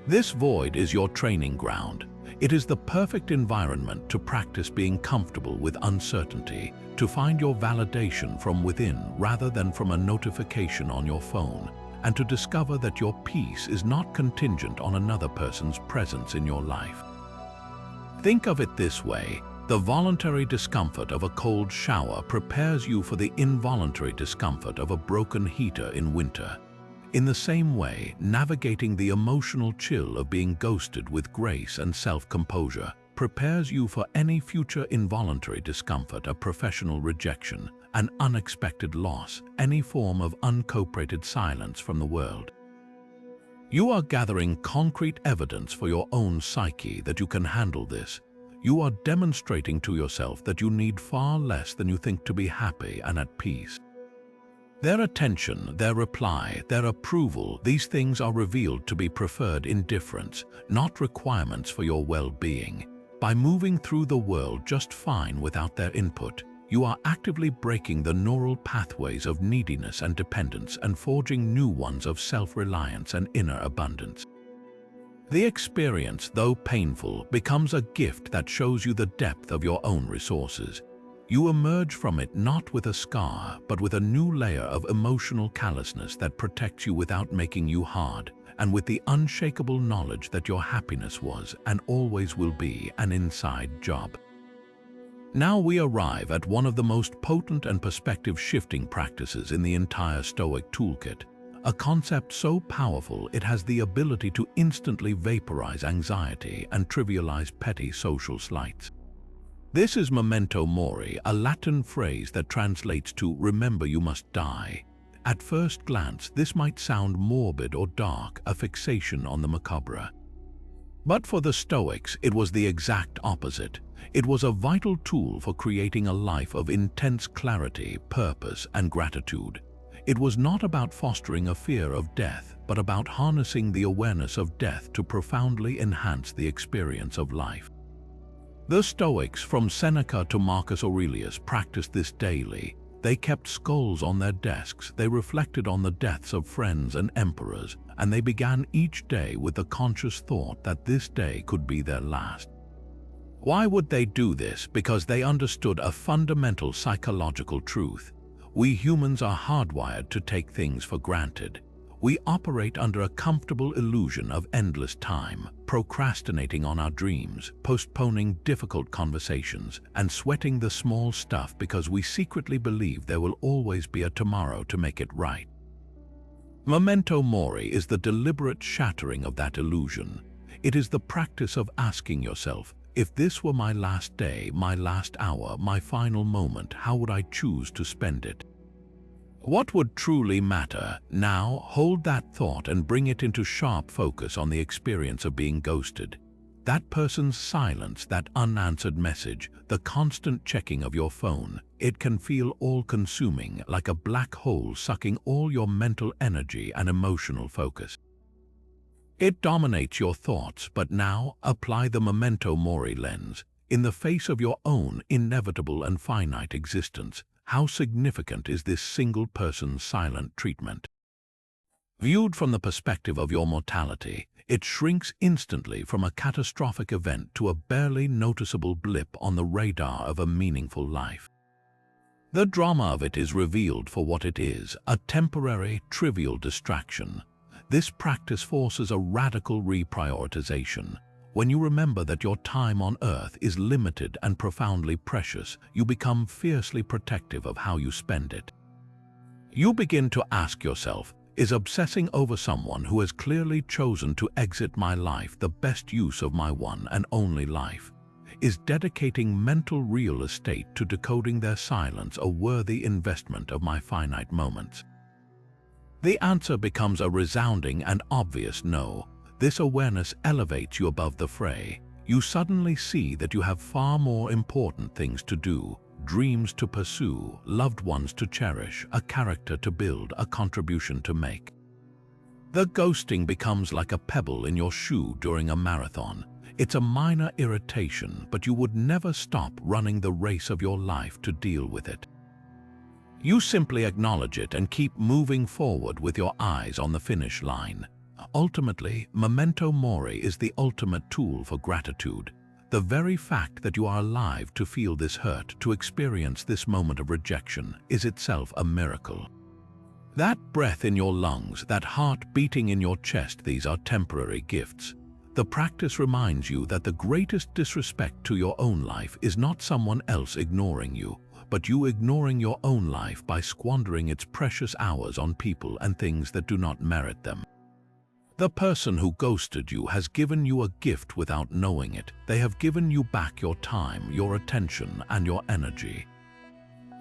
This void is your training ground. It is the perfect environment to practice being comfortable with uncertainty, to find your validation from within rather than from a notification on your phone, and to discover that your peace is not contingent on another person's presence in your life. Think of it this way. The voluntary discomfort of a cold shower prepares you for the involuntary discomfort of a broken heater in winter. In the same way, navigating the emotional chill of being ghosted with grace and self-composure prepares you for any future involuntary discomfort of professional rejection, an unexpected loss, any form of uncooperated silence from the world. You are gathering concrete evidence for your own psyche that you can handle this. You are demonstrating to yourself that you need far less than you think to be happy and at peace. Their attention, their reply, their approval, these things are revealed to be preferred indifference, not requirements for your well-being. By moving through the world just fine without their input, you are actively breaking the neural pathways of neediness and dependence and forging new ones of self-reliance and inner abundance. The experience, though painful, becomes a gift that shows you the depth of your own resources. You emerge from it not with a scar, but with a new layer of emotional callousness that protects you without making you hard, and with the unshakable knowledge that your happiness was, and always will be, an inside job. Now we arrive at one of the most potent and perspective-shifting practices in the entire Stoic toolkit. A concept so powerful it has the ability to instantly vaporize anxiety and trivialize petty social slights. This is Memento Mori, a Latin phrase that translates to "remember you must die." At first glance, this might sound morbid or dark, a fixation on the macabre. But for the Stoics, it was the exact opposite. It was a vital tool for creating a life of intense clarity, purpose, and gratitude. It was not about fostering a fear of death, but about harnessing the awareness of death to profoundly enhance the experience of life. The Stoics, from Seneca to Marcus Aurelius, practiced this daily. They kept skulls on their desks, they reflected on the deaths of friends and emperors, and they began each day with the conscious thought that this day could be their last. Why would they do this? Because they understood a fundamental psychological truth. We humans are hardwired to take things for granted. We operate under a comfortable illusion of endless time, procrastinating on our dreams, postponing difficult conversations, and sweating the small stuff because we secretly believe there will always be a tomorrow to make it right. Memento Mori is the deliberate shattering of that illusion. It is the practice of asking yourself, if this were my last day, my last hour, my final moment, how would I choose to spend it? What would truly matter? Now, hold that thought and bring it into sharp focus on the experience of being ghosted. That person's silence, that unanswered message, the constant checking of your phone, it can feel all-consuming, like a black hole sucking all your mental energy and emotional focus. It dominates your thoughts, but now apply the Memento Mori lens. In the face of your own inevitable and finite existence, how significant is this single person's silent treatment? Viewed from the perspective of your mortality, it shrinks instantly from a catastrophic event to a barely noticeable blip on the radar of a meaningful life. The drama of it is revealed for what it is, a temporary, trivial distraction. This practice forces a radical reprioritization. When you remember that your time on earth is limited and profoundly precious, you become fiercely protective of how you spend it. You begin to ask yourself, is obsessing over someone who has clearly chosen to exit my life the best use of my one and only life? Is dedicating mental real estate to decoding their silence a worthy investment of my finite moments? The answer becomes a resounding and obvious no. This awareness elevates you above the fray. You suddenly see that you have far more important things to do, dreams to pursue, loved ones to cherish, a character to build, a contribution to make. The ghosting becomes like a pebble in your shoe during a marathon. It's a minor irritation, but you would never stop running the race of your life to deal with it. You simply acknowledge it and keep moving forward with your eyes on the finish line. Ultimately, Memento Mori is the ultimate tool for gratitude. The very fact that you are alive to feel this hurt, to experience this moment of rejection, is itself a miracle. That breath in your lungs, that heart beating in your chest, these are temporary gifts. The practice reminds you that the greatest disrespect to your own life is not someone else ignoring you, but you ignoring your own life by squandering its precious hours on people and things that do not merit them. The person who ghosted you has given you a gift without knowing it. They have given you back your time, your attention, and your energy.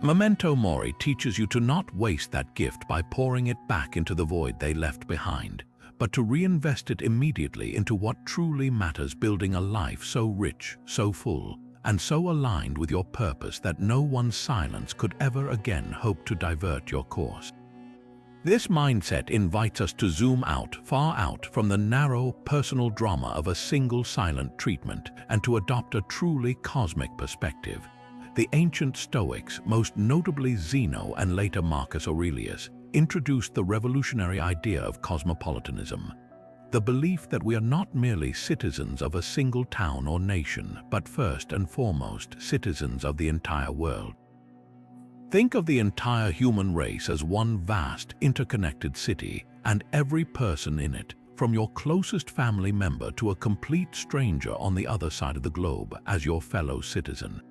Memento Mori teaches you to not waste that gift by pouring it back into the void they left behind, but to reinvest it immediately into what truly matters, building a life so rich, so full, and so aligned with your purpose that no one's silence could ever again hope to divert your course. This mindset invites us to zoom out, far out from the narrow, personal drama of a single silent treatment and to adopt a truly cosmic perspective. The ancient Stoics, most notably Zeno and later Marcus Aurelius, introduced the revolutionary idea of cosmopolitanism, the belief that we are not merely citizens of a single town or nation, but first and foremost citizens of the entire world. Think of the entire human race as one vast, interconnected city, and every person in it, from your closest family member to a complete stranger on the other side of the globe, as your fellow citizen.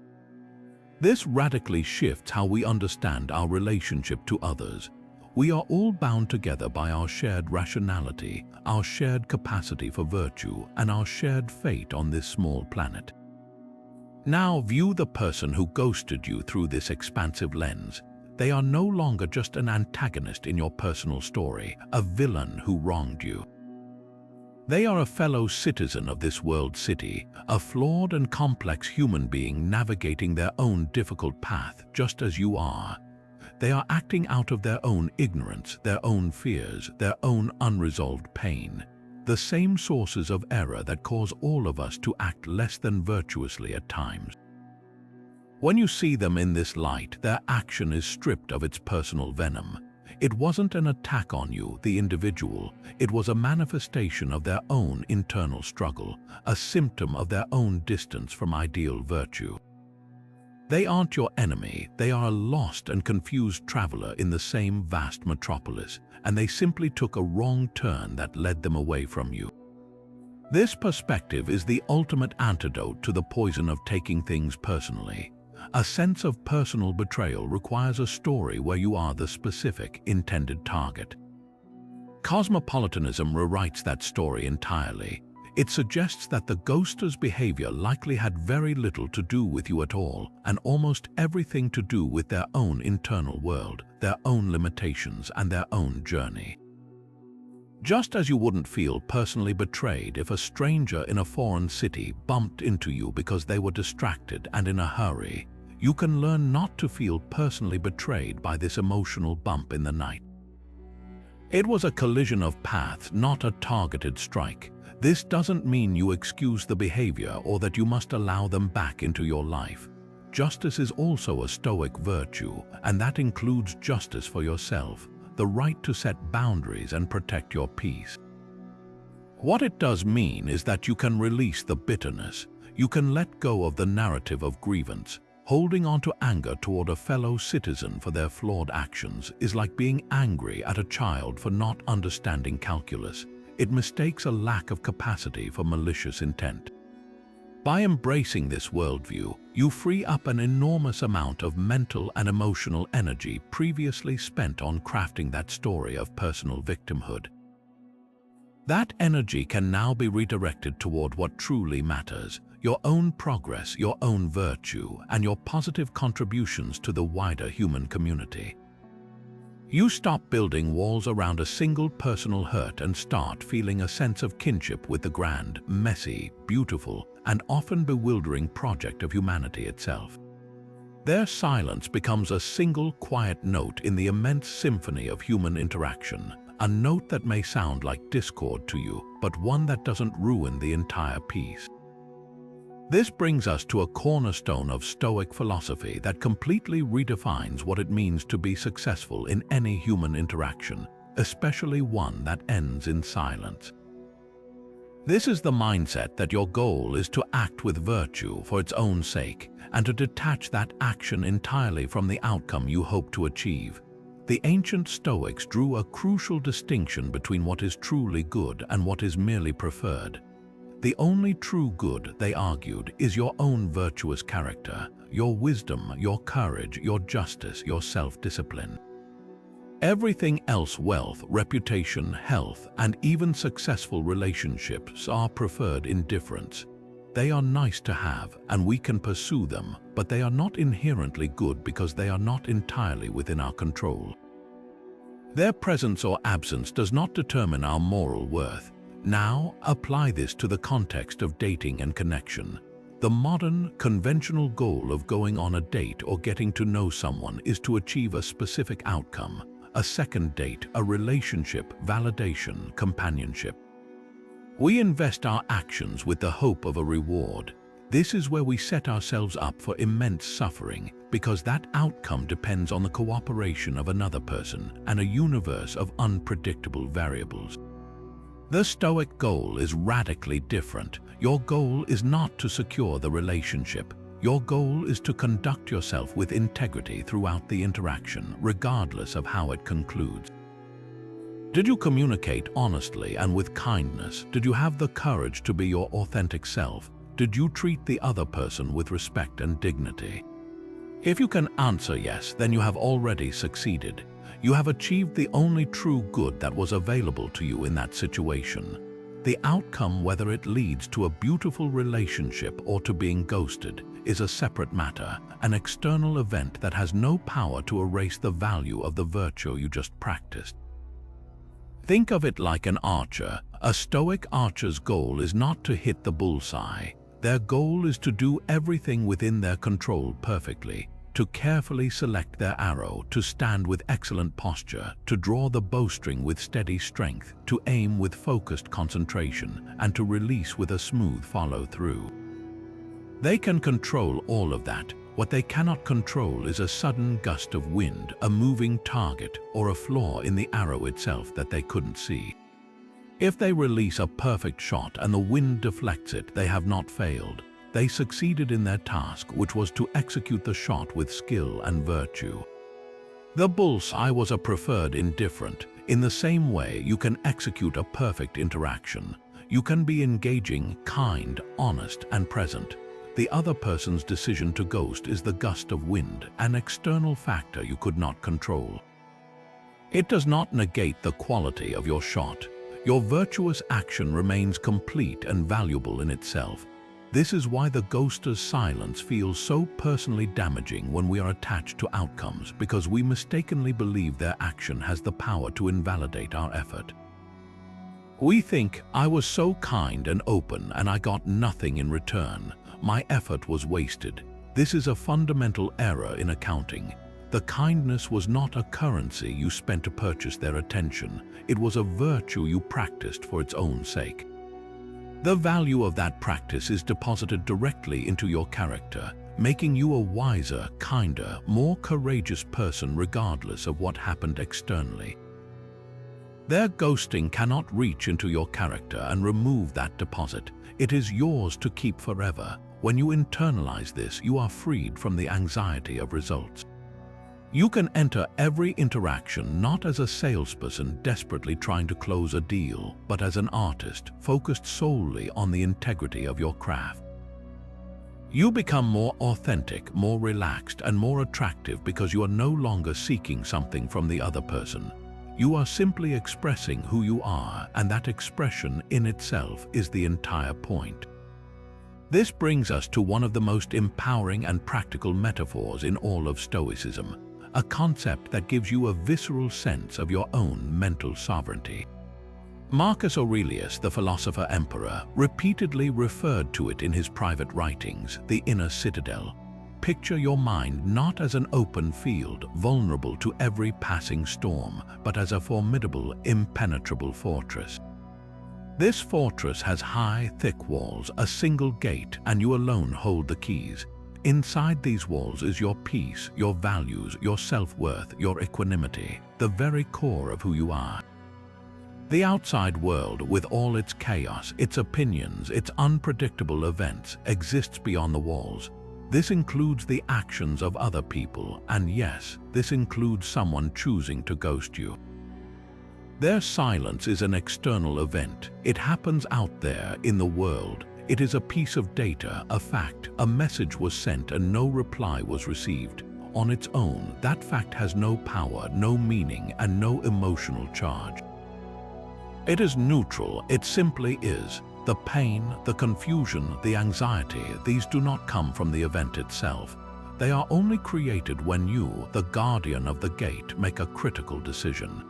This radically shifts how we understand our relationship to others. We are all bound together by our shared rationality, our shared capacity for virtue, and our shared fate on this small planet. Now view the person who ghosted you through this expansive lens. They are no longer just an antagonist in your personal story, a villain who wronged you. They are a fellow citizen of this world city, a flawed and complex human being navigating their own difficult path, just as you are. They are acting out of their own ignorance, their own fears, their own unresolved pain. The same sources of error that cause all of us to act less than virtuously at times. When you see them in this light, their action is stripped of its personal venom. It wasn't an attack on you, the individual. It was a manifestation of their own internal struggle, a symptom of their own distance from ideal virtue. They aren't your enemy, they are a lost and confused traveler in the same vast metropolis, and they simply took a wrong turn that led them away from you. This perspective is the ultimate antidote to the poison of taking things personally. A sense of personal betrayal requires a story where you are the specific, intended target. Cosmopolitanism rewrites that story entirely. It suggests that the ghoster's behavior likely had very little to do with you at all, and almost everything to do with their own internal world, their own limitations, and their own journey. Just as you wouldn't feel personally betrayed if a stranger in a foreign city bumped into you because they were distracted and in a hurry, you can learn not to feel personally betrayed by this emotional bump in the night. It was a collision of paths, not a targeted strike. This doesn't mean you excuse the behavior or that you must allow them back into your life. Justice is also a Stoic virtue, and that includes justice for yourself, the right to set boundaries and protect your peace. What it does mean is that you can release the bitterness. You can let go of the narrative of grievance. Holding on to anger toward a fellow citizen for their flawed actions is like being angry at a child for not understanding calculus. It mistakes a lack of capacity for malicious intent. By embracing this worldview, you free up an enormous amount of mental and emotional energy previously spent on crafting that story of personal victimhood. That energy can now be redirected toward what truly matters: your own progress, your own virtue, and your positive contributions to the wider human community. You stop building walls around a single personal hurt and start feeling a sense of kinship with the grand, messy, beautiful, and often bewildering project of humanity itself. Their silence becomes a single quiet note in the immense symphony of human interaction, a note that may sound like discord to you, but one that doesn't ruin the entire piece. This brings us to a cornerstone of Stoic philosophy that completely redefines what it means to be successful in any human interaction, especially one that ends in silence. This is the mindset that your goal is to act with virtue for its own sake, and to detach that action entirely from the outcome you hope to achieve. The ancient Stoics drew a crucial distinction between what is truly good and what is merely preferred. The only true good, they argued, is your own virtuous character, your wisdom, your courage, your justice, your self-discipline. Everything else, wealth, reputation, health, and even successful relationships, are preferred indifference. They are nice to have, and we can pursue them, but they are not inherently good because they are not entirely within our control. Their presence or absence does not determine our moral worth. Now, apply this to the context of dating and connection. The modern, conventional goal of going on a date or getting to know someone is to achieve a specific outcome: a second date, a relationship, validation, companionship. We invest our actions with the hope of a reward. This is where we set ourselves up for immense suffering, because that outcome depends on the cooperation of another person and a universe of unpredictable variables. The Stoic goal is radically different. Your goal is not to secure the relationship. Your goal is to conduct yourself with integrity throughout the interaction, regardless of how it concludes. Did you communicate honestly and with kindness? Did you have the courage to be your authentic self? Did you treat the other person with respect and dignity? If you can answer yes, then you have already succeeded. You have achieved the only true good that was available to you in that situation. The outcome, whether it leads to a beautiful relationship or to being ghosted, is a separate matter, an external event that has no power to erase the value of the virtue you just practiced. Think of it like an archer. A Stoic archer's goal is not to hit the bullseye. Their goal is to do everything within their control perfectly, to carefully select their arrow, to stand with excellent posture, to draw the bowstring with steady strength, to aim with focused concentration, and to release with a smooth follow-through. They can control all of that. What they cannot control is a sudden gust of wind, a moving target, or a flaw in the arrow itself that they couldn't see. If they release a perfect shot and the wind deflects it, they have not failed. They succeeded in their task, which was to execute the shot with skill and virtue. The bullseye was a preferred indifferent. In the same way you can execute a perfect interaction. You can be engaging, kind, honest, and present. The other person's decision to ghost is the gust of wind, an external factor you could not control. It does not negate the quality of your shot. Your virtuous action remains complete and valuable in itself. This is why the ghoster's silence feels so personally damaging when we are attached to outcomes, because we mistakenly believe their action has the power to invalidate our effort. We think, I was so kind and open and I got nothing in return. My effort was wasted. This is a fundamental error in accounting. The kindness was not a currency you spent to purchase their attention. It was a virtue you practiced for its own sake. The value of that practice is deposited directly into your character, making you a wiser, kinder, more courageous person regardless of what happened externally. Their ghosting cannot reach into your character and remove that deposit. It is yours to keep forever. When you internalize this, you are freed from the anxiety of results. You can enter every interaction not as a salesperson desperately trying to close a deal, but as an artist focused solely on the integrity of your craft. You become more authentic, more relaxed, and more attractive because you are no longer seeking something from the other person. You are simply expressing who you are, and that expression in itself is the entire point. This brings us to one of the most empowering and practical metaphors in all of Stoicism, a concept that gives you a visceral sense of your own mental sovereignty. Marcus Aurelius, the philosopher emperor, repeatedly referred to it in his private writings, the inner citadel. Picture your mind not as an open field, vulnerable to every passing storm, but as a formidable, impenetrable fortress. This fortress has high, thick walls, a single gate, and you alone hold the keys. Inside these walls is your peace, your values, your self-worth, your equanimity, the very core of who you are. The outside world, with all its chaos, its opinions, its unpredictable events, exists beyond the walls. This includes the actions of other people, and yes, this includes someone choosing to ghost you. Their silence is an external event. It happens out there in the world. It is a piece of data, a fact. A message was sent and no reply was received. On its own, that fact has no power, no meaning, and no emotional charge. It is neutral. It simply is. The pain, the confusion, the anxiety, these do not come from the event itself. They are only created when you, the guardian of the gate, make a critical decision.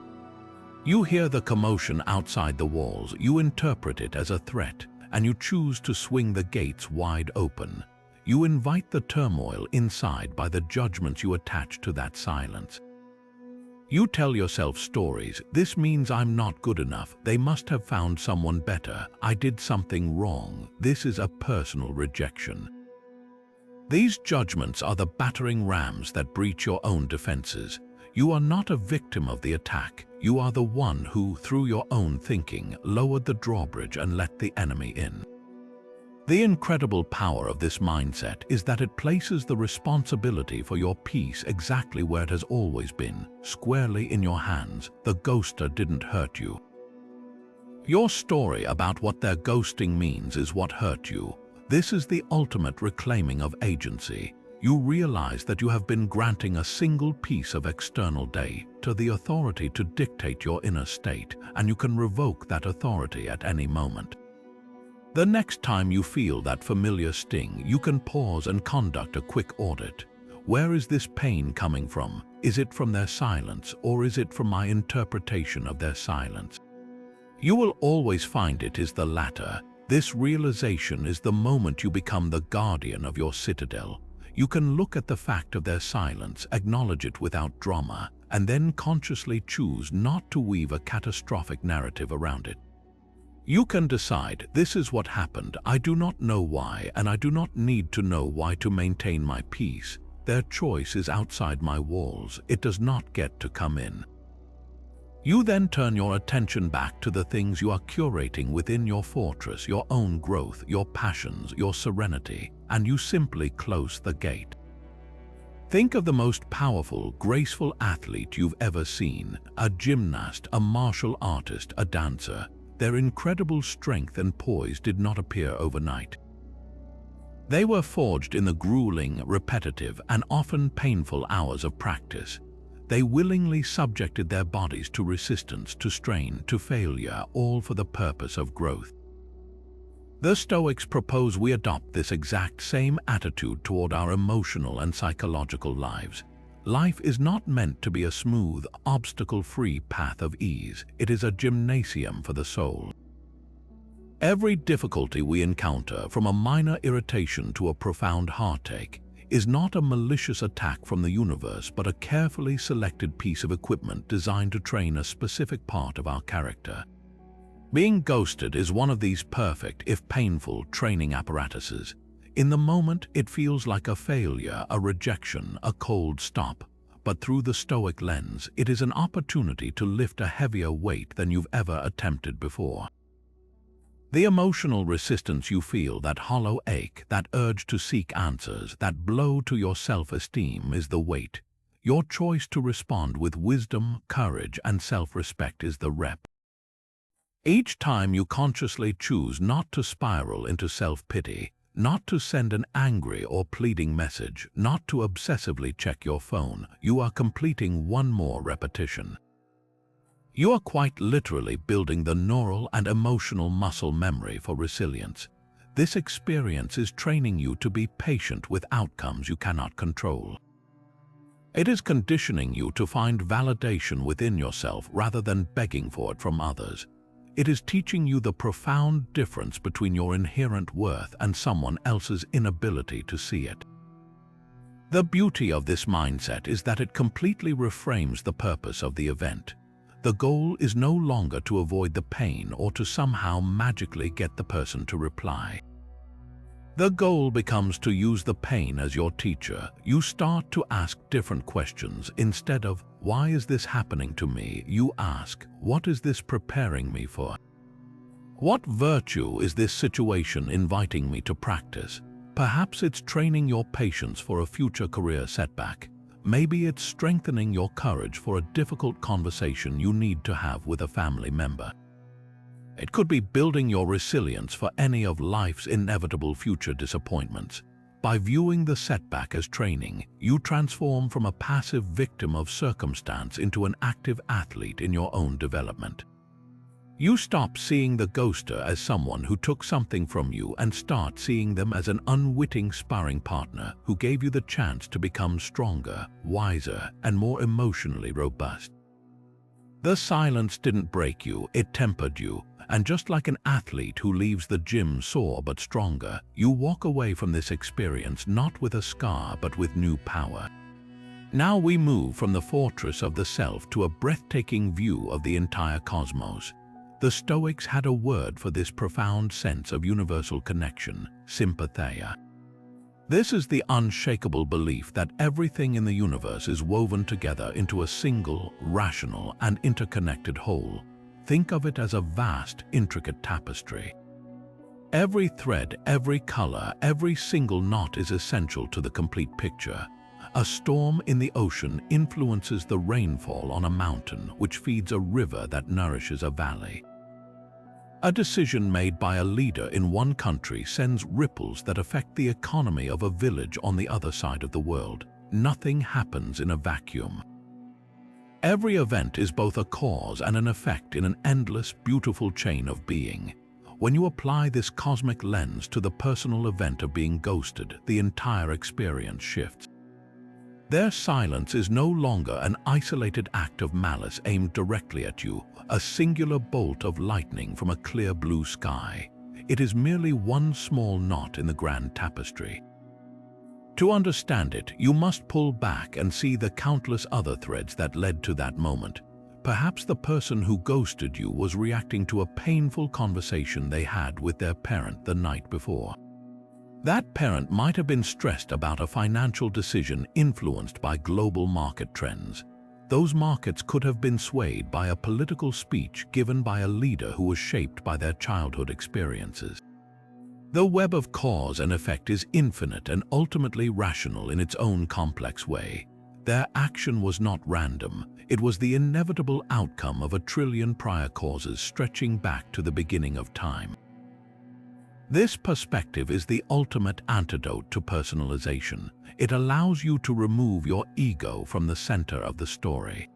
You hear the commotion outside the walls, you interpret it as a threat, and you choose to swing the gates wide open. You invite the turmoil inside by the judgments you attach to that silence. You tell yourself stories. This means I'm not good enough. They must have found someone better. I did something wrong. This is a personal rejection. These judgments are the battering rams that breach your own defenses. You are not a victim of the attack. You are the one who, through your own thinking, lowered the drawbridge and let the enemy in. The incredible power of this mindset is that it places the responsibility for your peace exactly where it has always been, squarely in your hands. The ghoster didn't hurt you. Your story about what their ghosting means is what hurt you. This is the ultimate reclaiming of agency. You realize that you have been granting a single piece of external data to the authority to dictate your inner state, and you can revoke that authority at any moment. The next time you feel that familiar sting, you can pause and conduct a quick audit. Where is this pain coming from? Is it from their silence, or is it from my interpretation of their silence? You will always find it is the latter. This realization is the moment you become the guardian of your citadel. You can look at the fact of their silence, acknowledge it without drama, and then consciously choose not to weave a catastrophic narrative around it. You can decide, this is what happened, I do not know why, and I do not need to know why to maintain my peace. Their choice is outside my walls, it does not get to come in. You then turn your attention back to the things you are curating within your fortress, your own growth, your passions, your serenity, and you simply close the gate. Think of the most powerful, graceful athlete you've ever seen, a gymnast, a martial artist, a dancer. Their incredible strength and poise did not appear overnight. They were forged in the grueling, repetitive, and often painful hours of practice. They willingly subjected their bodies to resistance, to strain, to failure, all for the purpose of growth. The Stoics propose we adopt this exact same attitude toward our emotional and psychological lives. Life is not meant to be a smooth, obstacle-free path of ease. It is a gymnasium for the soul. Every difficulty we encounter, from a minor irritation to a profound heartache, is not a malicious attack from the universe, but a carefully selected piece of equipment designed to train a specific part of our character. Being ghosted is one of these perfect, if painful, training apparatuses. In the moment, it feels like a failure, a rejection, a cold stop. But through the Stoic lens, it is an opportunity to lift a heavier weight than you've ever attempted before. The emotional resistance you feel, that hollow ache, that urge to seek answers, that blow to your self-esteem is the weight. Your choice to respond with wisdom, courage, and self-respect is the rep. Each time you consciously choose not to spiral into self-pity, not to send an angry or pleading message, not to obsessively check your phone, you are completing one more repetition. You are quite literally building the neural and emotional muscle memory for resilience. This experience is training you to be patient with outcomes you cannot control. It is conditioning you to find validation within yourself rather than begging for it from others. It is teaching you the profound difference between your inherent worth and someone else's inability to see it. The beauty of this mindset is that it completely reframes the purpose of the event. The goal is no longer to avoid the pain or to somehow magically get the person to reply. The goal becomes to use the pain as your teacher. You start to ask different questions. Instead of, "Why is this happening to me?" you ask, "What is this preparing me for? What virtue is this situation inviting me to practice?" Perhaps it's training your patience for a future career setback. Maybe it's strengthening your courage for a difficult conversation you need to have with a family member. It could be building your resilience for any of life's inevitable future disappointments. By viewing the setback as training, you transform from a passive victim of circumstance into an active athlete in your own development. You stop seeing the ghoster as someone who took something from you and start seeing them as an unwitting sparring partner who gave you the chance to become stronger, wiser, and more emotionally robust. The silence didn't break you, it tempered you. And just like an athlete who leaves the gym sore but stronger, you walk away from this experience not with a scar but with new power. Now we move from the fortress of the self to a breathtaking view of the entire cosmos. The Stoics had a word for this profound sense of universal connection, sympatheia. This is the unshakable belief that everything in the universe is woven together into a single, rational, and interconnected whole. Think of it as a vast, intricate tapestry. Every thread, every color, every single knot is essential to the complete picture. A storm in the ocean influences the rainfall on a mountain, which feeds a river that nourishes a valley. A decision made by a leader in one country sends ripples that affect the economy of a village on the other side of the world. Nothing happens in a vacuum. Every event is both a cause and an effect in an endless, beautiful chain of being. When you apply this cosmic lens to the personal event of being ghosted, the entire experience shifts. Their silence is no longer an isolated act of malice aimed directly at you, a singular bolt of lightning from a clear blue sky. It is merely one small knot in the grand tapestry. To understand it, you must pull back and see the countless other threads that led to that moment. Perhaps the person who ghosted you was reacting to a painful conversation they had with their parent the night before. That parent might have been stressed about a financial decision influenced by global market trends. Those markets could have been swayed by a political speech given by a leader who was shaped by their childhood experiences. The web of cause and effect is infinite and ultimately rational in its own complex way. Their action was not random. It was the inevitable outcome of a trillion prior causes stretching back to the beginning of time. This perspective is the ultimate antidote to personalization. It allows you to remove your ego from the center of the story.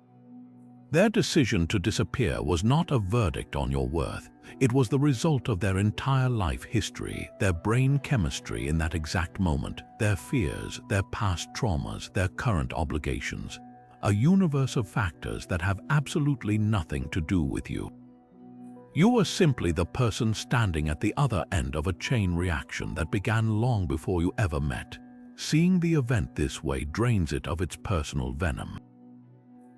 Their decision to disappear was not a verdict on your worth. It was the result of their entire life history, their brain chemistry in that exact moment, their fears, their past traumas, their current obligations. A universe of factors that have absolutely nothing to do with you. You were simply the person standing at the other end of a chain reaction that began long before you ever met. Seeing the event this way drains it of its personal venom.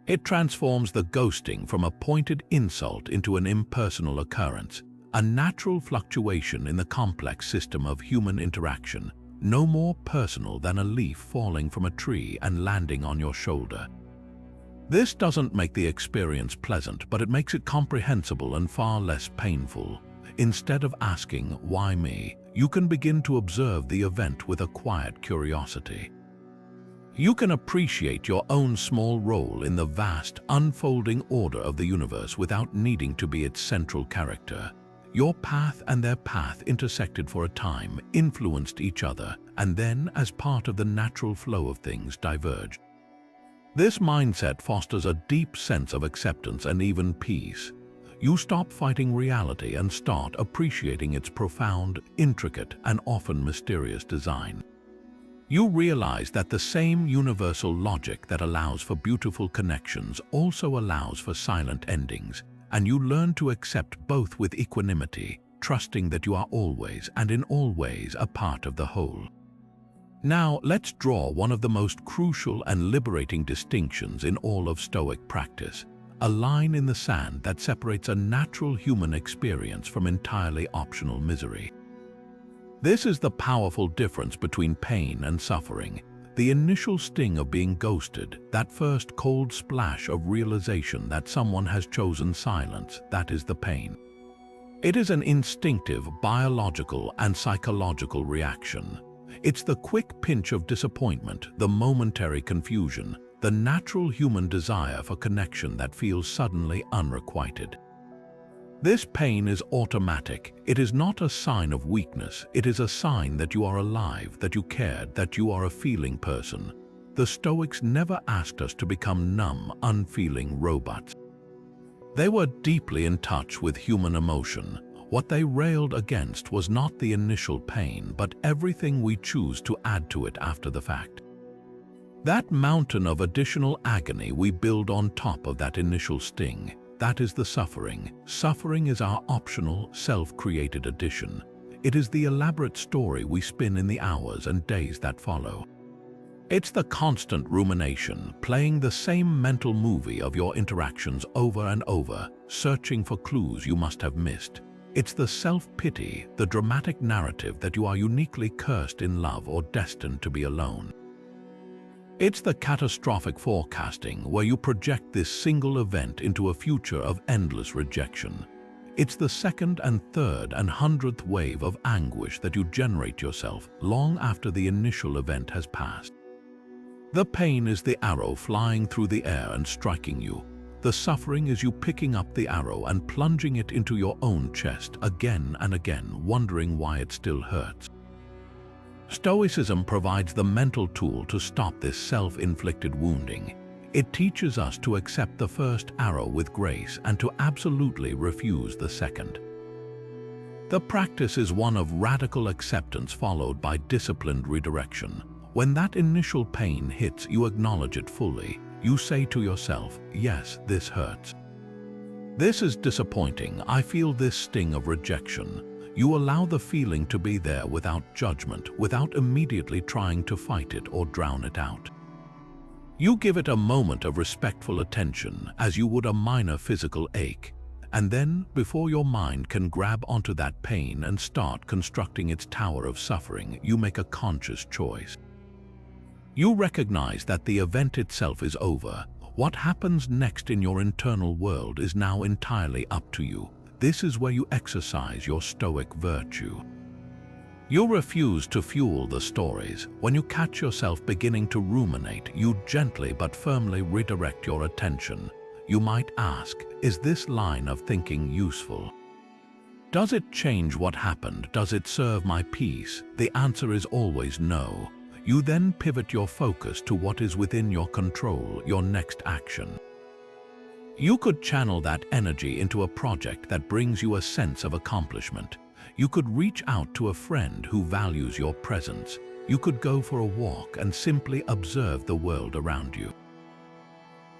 It transforms the ghosting from a pointed insult into an impersonal occurrence, a natural fluctuation in the complex system of human interaction, no more personal than a leaf falling from a tree and landing on your shoulder. This doesn't make the experience pleasant, but it makes it comprehensible and far less painful. Instead of asking, "Why me?" you can begin to observe the event with a quiet curiosity. You can appreciate your own small role in the vast, unfolding order of the universe without needing to be its central character. Your path and their path intersected for a time, influenced each other, and then, as part of the natural flow of things, diverged. This mindset fosters a deep sense of acceptance and even peace. You stop fighting reality and start appreciating its profound, intricate, and often mysterious design. You realize that the same universal logic that allows for beautiful connections also allows for silent endings, and you learn to accept both with equanimity, trusting that you are always and in all ways a part of the whole. Now, let's draw one of the most crucial and liberating distinctions in all of Stoic practice, a line in the sand that separates a natural human experience from entirely optional misery. This is the powerful difference between pain and suffering, the initial sting of being ghosted, that first cold splash of realization that someone has chosen silence, that is the pain. It is an instinctive, biological, and psychological reaction. It's the quick pinch of disappointment, the momentary confusion, the natural human desire for connection that feels suddenly unrequited. This pain is automatic. It is not a sign of weakness. It is a sign that you are alive, that you cared, that you are a feeling person. The Stoics never asked us to become numb, unfeeling robots. They were deeply in touch with human emotion. What they railed against was not the initial pain, but everything we choose to add to it after the fact. That mountain of additional agony we build on top of that initial sting, that is the suffering. Suffering is our optional, self-created addition. It is the elaborate story we spin in the hours and days that follow. It's the constant rumination, playing the same mental movie of your interactions over and over, searching for clues you must have missed. It's the self-pity, the dramatic narrative that you are uniquely cursed in love or destined to be alone. It's the catastrophic forecasting where you project this single event into a future of endless rejection. It's the second and third and 100th wave of anguish that you generate yourself long after the initial event has passed. The pain is the arrow flying through the air and striking you. The suffering is you picking up the arrow and plunging it into your own chest again and again, wondering why it still hurts. Stoicism provides the mental tool to stop this self-inflicted wounding. It teaches us to accept the first arrow with grace and to absolutely refuse the second. The practice is one of radical acceptance followed by disciplined redirection. When that initial pain hits, you acknowledge it fully. You say to yourself, "Yes, this hurts. This is disappointing. I feel this sting of rejection." You allow the feeling to be there without judgment, without immediately trying to fight it or drown it out. You give it a moment of respectful attention, as you would a minor physical ache, and then, before your mind can grab onto that pain and start constructing its tower of suffering, you make a conscious choice. You recognize that the event itself is over. What happens next in your internal world is now entirely up to you. This is where you exercise your Stoic virtue. You refuse to fuel the stories. When you catch yourself beginning to ruminate, you gently but firmly redirect your attention. You might ask, is this line of thinking useful? Does it change what happened? Does it serve my peace? The answer is always no. You then pivot your focus to what is within your control, your next action. You could channel that energy into a project that brings you a sense of accomplishment. You could reach out to a friend who values your presence. You could go for a walk and simply observe the world around you.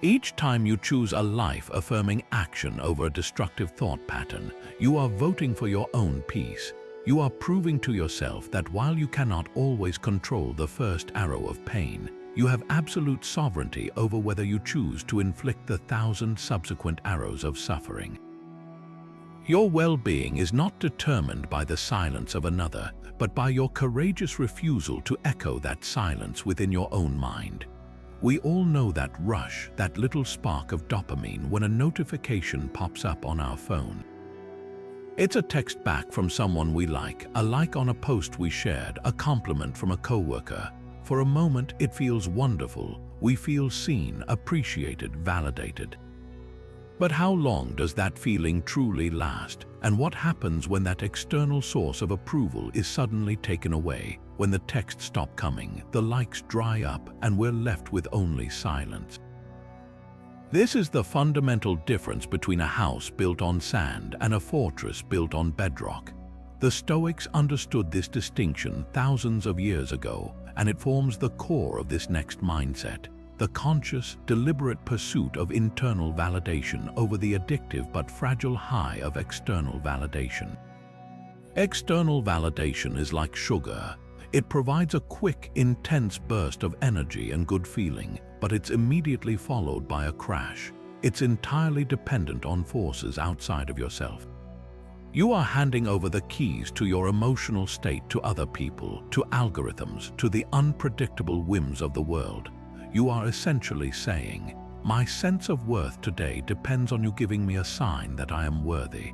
Each time you choose a life-affirming action over a destructive thought pattern, you are voting for your own peace. You are proving to yourself that while you cannot always control the first arrow of pain, you have absolute sovereignty over whether you choose to inflict the 1,000 subsequent arrows of suffering. Your well-being is not determined by the silence of another, but by your courageous refusal to echo that silence within your own mind. We all know that rush, that little spark of dopamine when a notification pops up on our phone. It's a text back from someone we like, a like on a post we shared, a compliment from a coworker. For a moment, it feels wonderful. We feel seen, appreciated, validated. But how long does that feeling truly last? And what happens when that external source of approval is suddenly taken away? When the texts stop coming, the likes dry up, and we're left with only silence. This is the fundamental difference between a house built on sand and a fortress built on bedrock. The Stoics understood this distinction thousands of years ago, and it forms the core of this next mindset. The conscious, deliberate pursuit of internal validation over the addictive but fragile high of external validation. External validation is like sugar. It provides a quick, intense burst of energy and good feeling, but it's immediately followed by a crash. It's entirely dependent on forces outside of yourself. You are handing over the keys to your emotional state to other people, to algorithms, to the unpredictable whims of the world. You are essentially saying, my sense of worth today depends on you giving me a sign that I am worthy.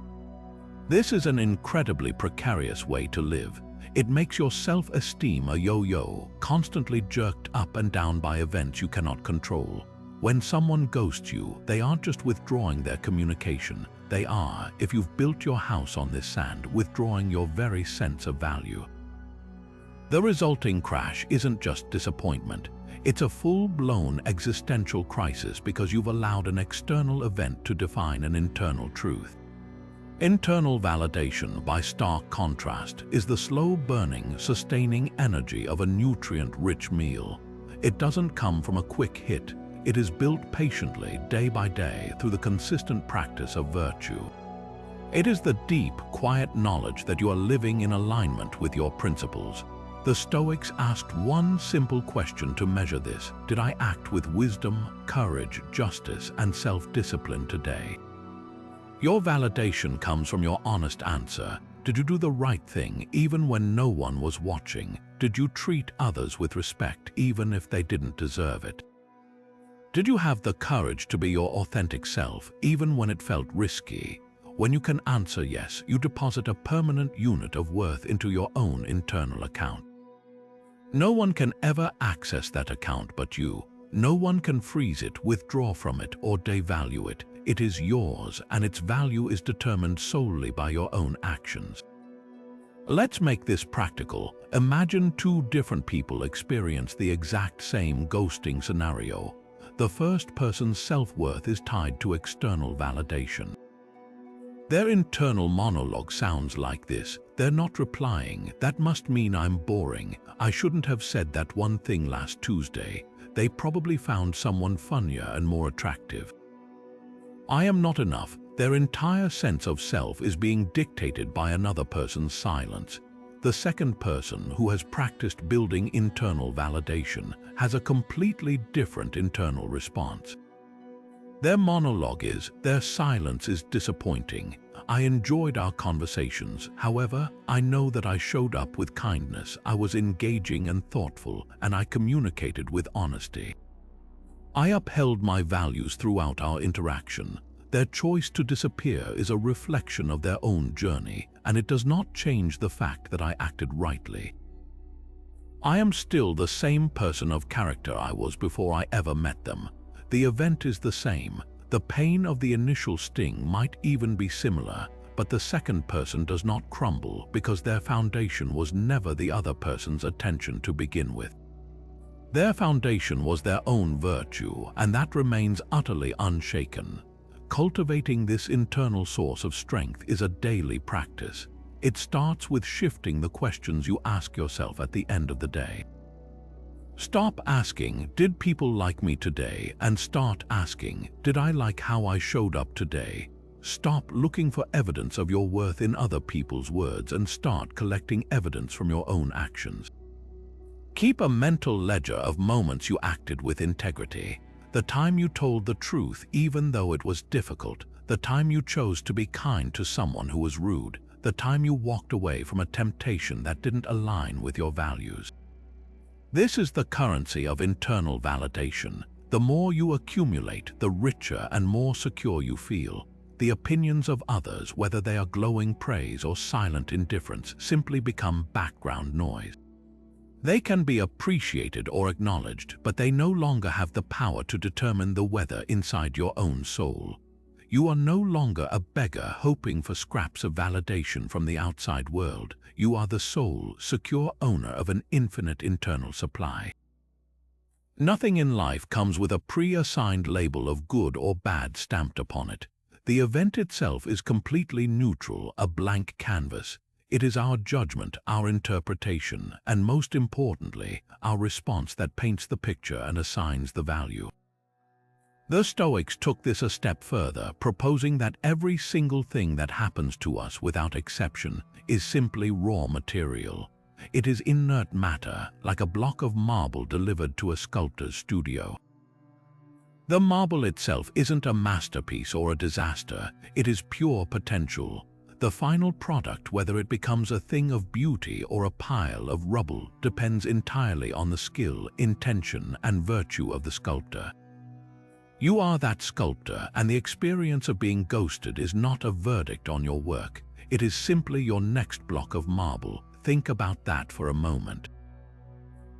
This is an incredibly precarious way to live. It makes your self-esteem a yo-yo, constantly jerked up and down by events you cannot control. When someone ghosts you, they aren't just withdrawing their communication. They are, if you've built your house on this sand, withdrawing your very sense of value. The resulting crash isn't just disappointment. It's a full-blown existential crisis because you've allowed an external event to define an internal truth. Internal validation, by stark contrast, is the slow-burning, sustaining energy of a nutrient-rich meal. It doesn't come from a quick hit. It is built patiently, day by day, through the consistent practice of virtue. It is the deep, quiet knowledge that you are living in alignment with your principles. The Stoics asked one simple question to measure this: did I act with wisdom, courage, justice, and self-discipline today? Your validation comes from your honest answer. Did you do the right thing even when no one was watching? Did you treat others with respect even if they didn't deserve it? Did you have the courage to be your authentic self even when it felt risky? When you can answer yes, you deposit a permanent unit of worth into your own internal account. No one can ever access that account but you. No one can freeze it, withdraw from it, or devalue it. It is yours, and its value is determined solely by your own actions. Let's make this practical. Imagine two different people experience the exact same ghosting scenario. The first person's self-worth is tied to external validation. Their internal monologue sounds like this: they're not replying. That must mean I'm boring. I shouldn't have said that one thing last Tuesday. They probably found someone funnier and more attractive. I am not enough. Their entire sense of self is being dictated by another person's silence. The second person, who has practiced building internal validation, has a completely different internal response. Their monologue is, their silence is disappointing. I enjoyed our conversations. However, I know that I showed up with kindness. I was engaging and thoughtful, and I communicated with honesty. I upheld my values throughout our interaction. Their choice to disappear is a reflection of their own journey, and it does not change the fact that I acted rightly. I am still the same person of character I was before I ever met them. The event is the same. The pain of the initial sting might even be similar, but the second person does not crumble because their foundation was never the other person's attention to begin with. Their foundation was their own virtue, and that remains utterly unshaken. Cultivating this internal source of strength is a daily practice. It starts with shifting the questions you ask yourself at the end of the day. Stop asking, "Did people like me today?" and start asking, "Did I like how I showed up today?" Stop looking for evidence of your worth in other people's words and start collecting evidence from your own actions. Keep a mental ledger of moments you acted with integrity. The time you told the truth even though it was difficult, the time you chose to be kind to someone who was rude, the time you walked away from a temptation that didn't align with your values. This is the currency of internal validation. The more you accumulate, the richer and more secure you feel. The opinions of others, whether they are glowing praise or silent indifference, simply become background noise. They can be appreciated or acknowledged, but they no longer have the power to determine the weather inside your own soul. You are no longer a beggar hoping for scraps of validation from the outside world. You are the sole, secure owner of an infinite internal supply. Nothing in life comes with a pre-assigned label of good or bad stamped upon it. The event itself is completely neutral, a blank canvas. It is our judgment, our interpretation, and most importantly, our response that paints the picture and assigns the value. The Stoics took this a step further, proposing that every single thing that happens to us without exception is simply raw material. It is inert matter, like a block of marble delivered to a sculptor's studio. The marble itself isn't a masterpiece or a disaster, it is pure potential. The final product, whether it becomes a thing of beauty or a pile of rubble, depends entirely on the skill, intention, and virtue of the sculptor. You are that sculptor, and the experience of being ghosted is not a verdict on your work. It is simply your next block of marble. Think about that for a moment.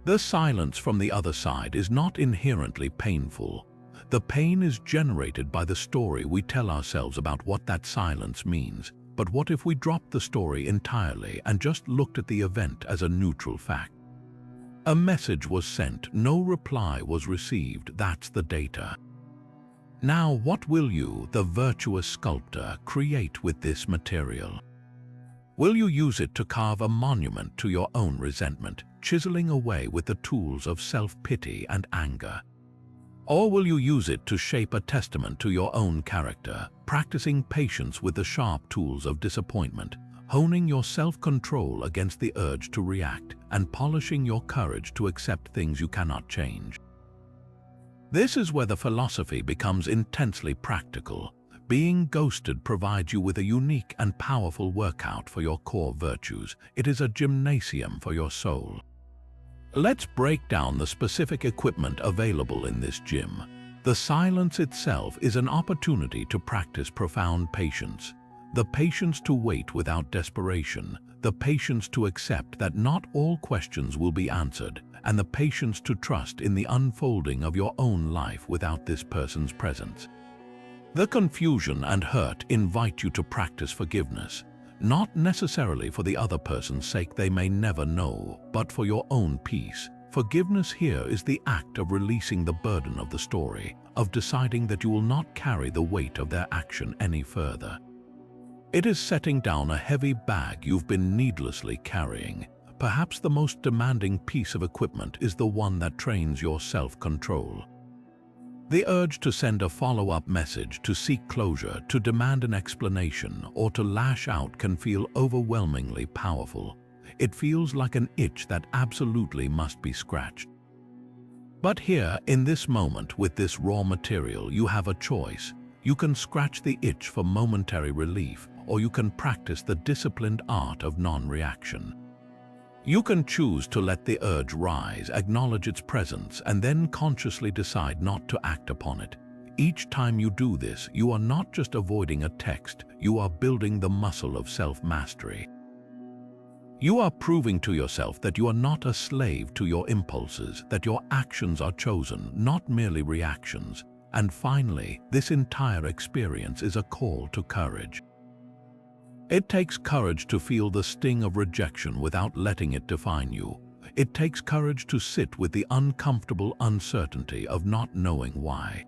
The silence from the other side is not inherently painful. The pain is generated by the story we tell ourselves about what that silence means. But what if we dropped the story entirely and just looked at the event as a neutral fact? A message was sent, no reply was received, that's the data. Now what will you, the virtuous sculptor, create with this material? Will you use it to carve a monument to your own resentment, chiseling away with the tools of self-pity and anger? Or will you use it to shape a testament to your own character, practicing patience with the sharp tools of disappointment, honing your self-control against the urge to react, and polishing your courage to accept things you cannot change? This is where the philosophy becomes intensely practical. Being ghosted provides you with a unique and powerful workout for your core virtues. It is a gymnasium for your soul. Let's break down the specific equipment available in this gym. The silence itself is an opportunity to practice profound patience. The patience to wait without desperation, the patience to accept that not all questions will be answered, and the patience to trust in the unfolding of your own life without this person's presence. The confusion and hurt invite you to practice forgiveness. Not necessarily for the other person's sake, they may never know, but for your own peace. Forgiveness here is the act of releasing the burden of the story, of deciding that you will not carry the weight of their action any further. It is setting down a heavy bag you've been needlessly carrying. Perhaps the most demanding piece of equipment is the one that trains your self-control. The urge to send a follow-up message, to seek closure, to demand an explanation, or to lash out can feel overwhelmingly powerful. It feels like an itch that absolutely must be scratched. But here, in this moment, with this raw material, you have a choice. You can scratch the itch for momentary relief, or you can practice the disciplined art of non-reaction. You can choose to let the urge rise, acknowledge its presence, and then consciously decide not to act upon it. Each time you do this, you are not just avoiding a text, you are building the muscle of self-mastery. You are proving to yourself that you are not a slave to your impulses, that your actions are chosen, not merely reactions. And finally, this entire experience is a call to courage. It takes courage to feel the sting of rejection without letting it define you. It takes courage to sit with the uncomfortable uncertainty of not knowing why.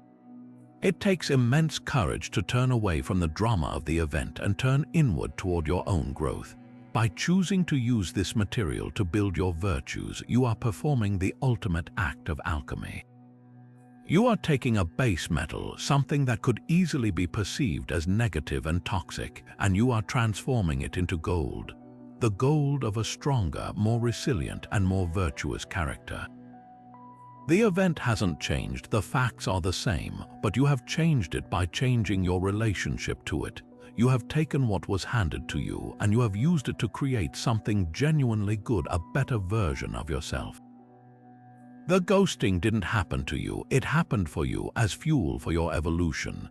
It takes immense courage to turn away from the drama of the event and turn inward toward your own growth. By choosing to use this material to build your virtues, you are performing the ultimate act of alchemy. You are taking a base metal, something that could easily be perceived as negative and toxic, and you are transforming it into gold. The gold of a stronger, more resilient, and more virtuous character. The event hasn't changed, the facts are the same, but you have changed it by changing your relationship to it. You have taken what was handed to you and you have used it to create something genuinely good, a better version of yourself. The ghosting didn't happen to you, it happened for you as fuel for your evolution.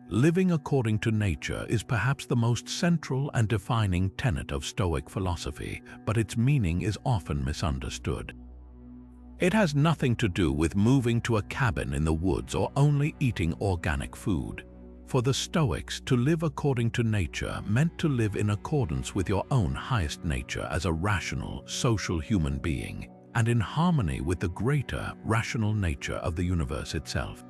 Living according to nature is perhaps the most central and defining tenet of Stoic philosophy, but its meaning is often misunderstood. It has nothing to do with moving to a cabin in the woods or only eating organic food. For the Stoics, to live according to nature meant to live in accordance with your own highest nature as a rational, social human being, and in harmony with the greater, rational nature of the universe itself.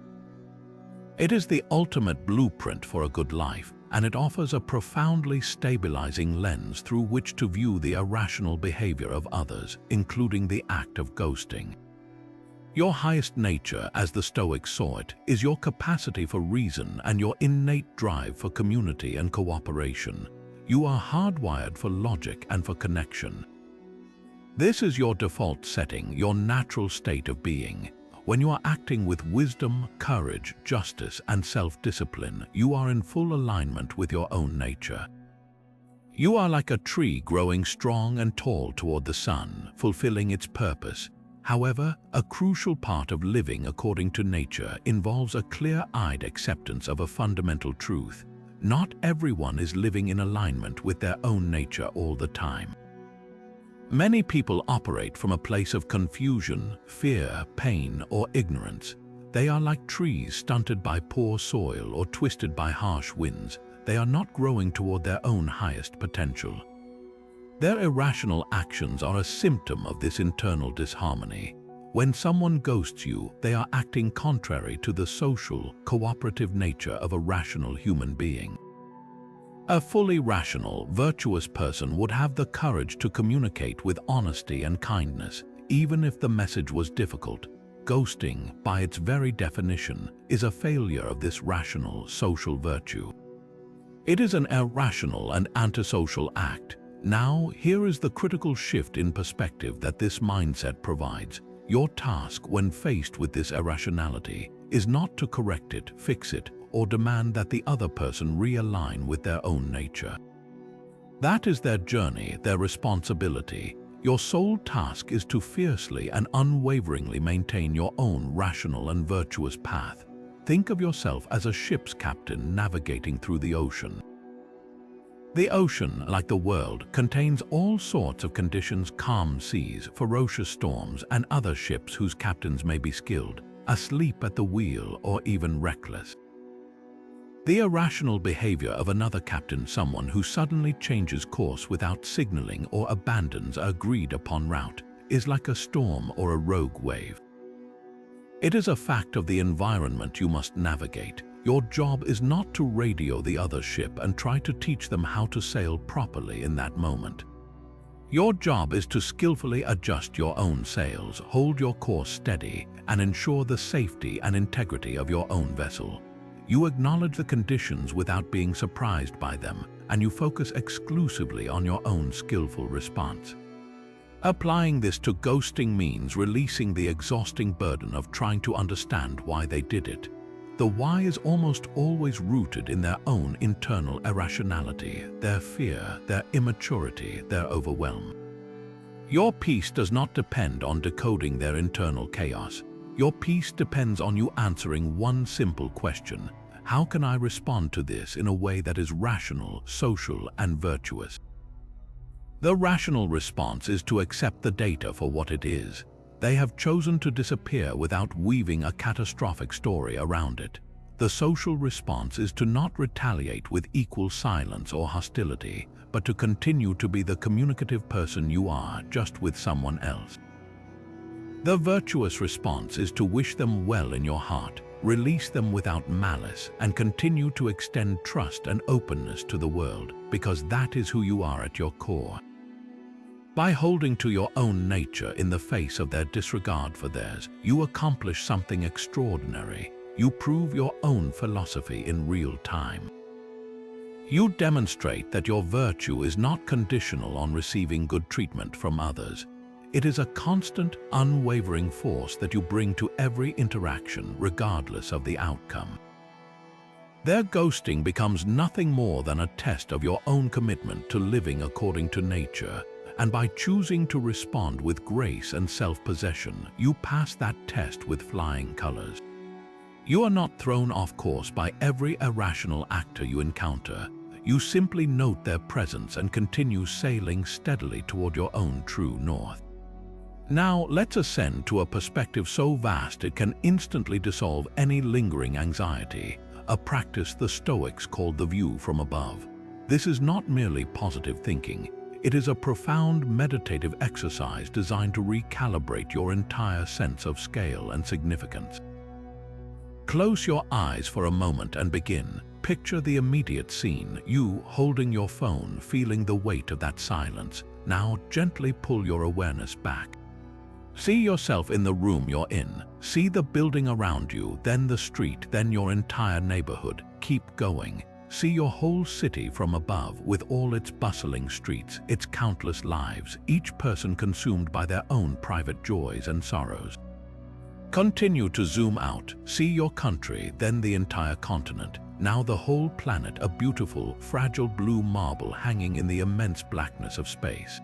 It is the ultimate blueprint for a good life, and it offers a profoundly stabilizing lens through which to view the irrational behavior of others, including the act of ghosting. Your highest nature, as the Stoics saw it, is your capacity for reason and your innate drive for community and cooperation. You are hardwired for logic and for connection. This is your default setting, your natural state of being. When you are acting with wisdom, courage, justice, and self-discipline, you are in full alignment with your own nature. You are like a tree growing strong and tall toward the sun, fulfilling its purpose. However, a crucial part of living according to nature involves a clear-eyed acceptance of a fundamental truth. Not everyone is living in alignment with their own nature all the time. Many people operate from a place of confusion, fear, pain, or ignorance. They are like trees stunted by poor soil or twisted by harsh winds. They are not growing toward their own highest potential. Their irrational actions are a symptom of this internal disharmony. When someone ghosts you, they are acting contrary to the social, cooperative nature of a rational human being. A fully rational, virtuous person would have the courage to communicate with honesty and kindness, even if the message was difficult. Ghosting, by its very definition, is a failure of this rational, social virtue. It is an irrational and antisocial act. Now, here is the critical shift in perspective that this mindset provides. Your task, when faced with this irrationality, is not to correct it, fix it, or demand that the other person realign with their own nature. That is their journey, their responsibility. Your sole task is to fiercely and unwaveringly maintain your own rational and virtuous path. Think of yourself as a ship's captain navigating through the ocean. The ocean, like the world, contains all sorts of conditions: calm seas, ferocious storms, and other ships whose captains may be skilled, asleep at the wheel, or even reckless. The irrational behavior of another captain, someone who suddenly changes course without signaling or abandons an agreed-upon route, is like a storm or a rogue wave. It is a fact of the environment you must navigate. Your job is not to radio the other ship and try to teach them how to sail properly in that moment. Your job is to skillfully adjust your own sails, hold your course steady, and ensure the safety and integrity of your own vessel. You acknowledge the conditions without being surprised by them, and you focus exclusively on your own skillful response. Applying this to ghosting means releasing the exhausting burden of trying to understand why they did it. The why is almost always rooted in their own internal irrationality, their fear, their immaturity, their overwhelm. Your peace does not depend on decoding their internal chaos. Your peace depends on you answering one simple question: how can I respond to this in a way that is rational, social, and virtuous? The rational response is to accept the data for what it is. They have chosen to disappear without weaving a catastrophic story around it. The social response is to not retaliate with equal silence or hostility, but to continue to be the communicative person you are, just with someone else. The virtuous response is to wish them well in your heart, release them without malice, and continue to extend trust and openness to the world, because that is who you are at your core. By holding to your own nature in the face of their disregard for theirs, you accomplish something extraordinary. You prove your own philosophy in real time. You demonstrate that your virtue is not conditional on receiving good treatment from others. It is a constant, unwavering force that you bring to every interaction, regardless of the outcome. Their ghosting becomes nothing more than a test of your own commitment to living according to nature, and by choosing to respond with grace and self-possession, you pass that test with flying colors. You are not thrown off course by every irrational actor you encounter. You simply note their presence and continue sailing steadily toward your own true north. Now, let's ascend to a perspective so vast it can instantly dissolve any lingering anxiety, a practice the Stoics called the view from above. This is not merely positive thinking. It is a profound meditative exercise designed to recalibrate your entire sense of scale and significance. Close your eyes for a moment and begin. Picture the immediate scene, you holding your phone, feeling the weight of that silence. Now gently pull your awareness back. See yourself in the room you're in. See the building around you, then the street, then your entire neighborhood. Keep going. See your whole city from above, with all its bustling streets, its countless lives, each person consumed by their own private joys and sorrows. Continue to zoom out. See your country, then the entire continent. Now the whole planet, a beautiful, fragile blue marble hanging in the immense blackness of space.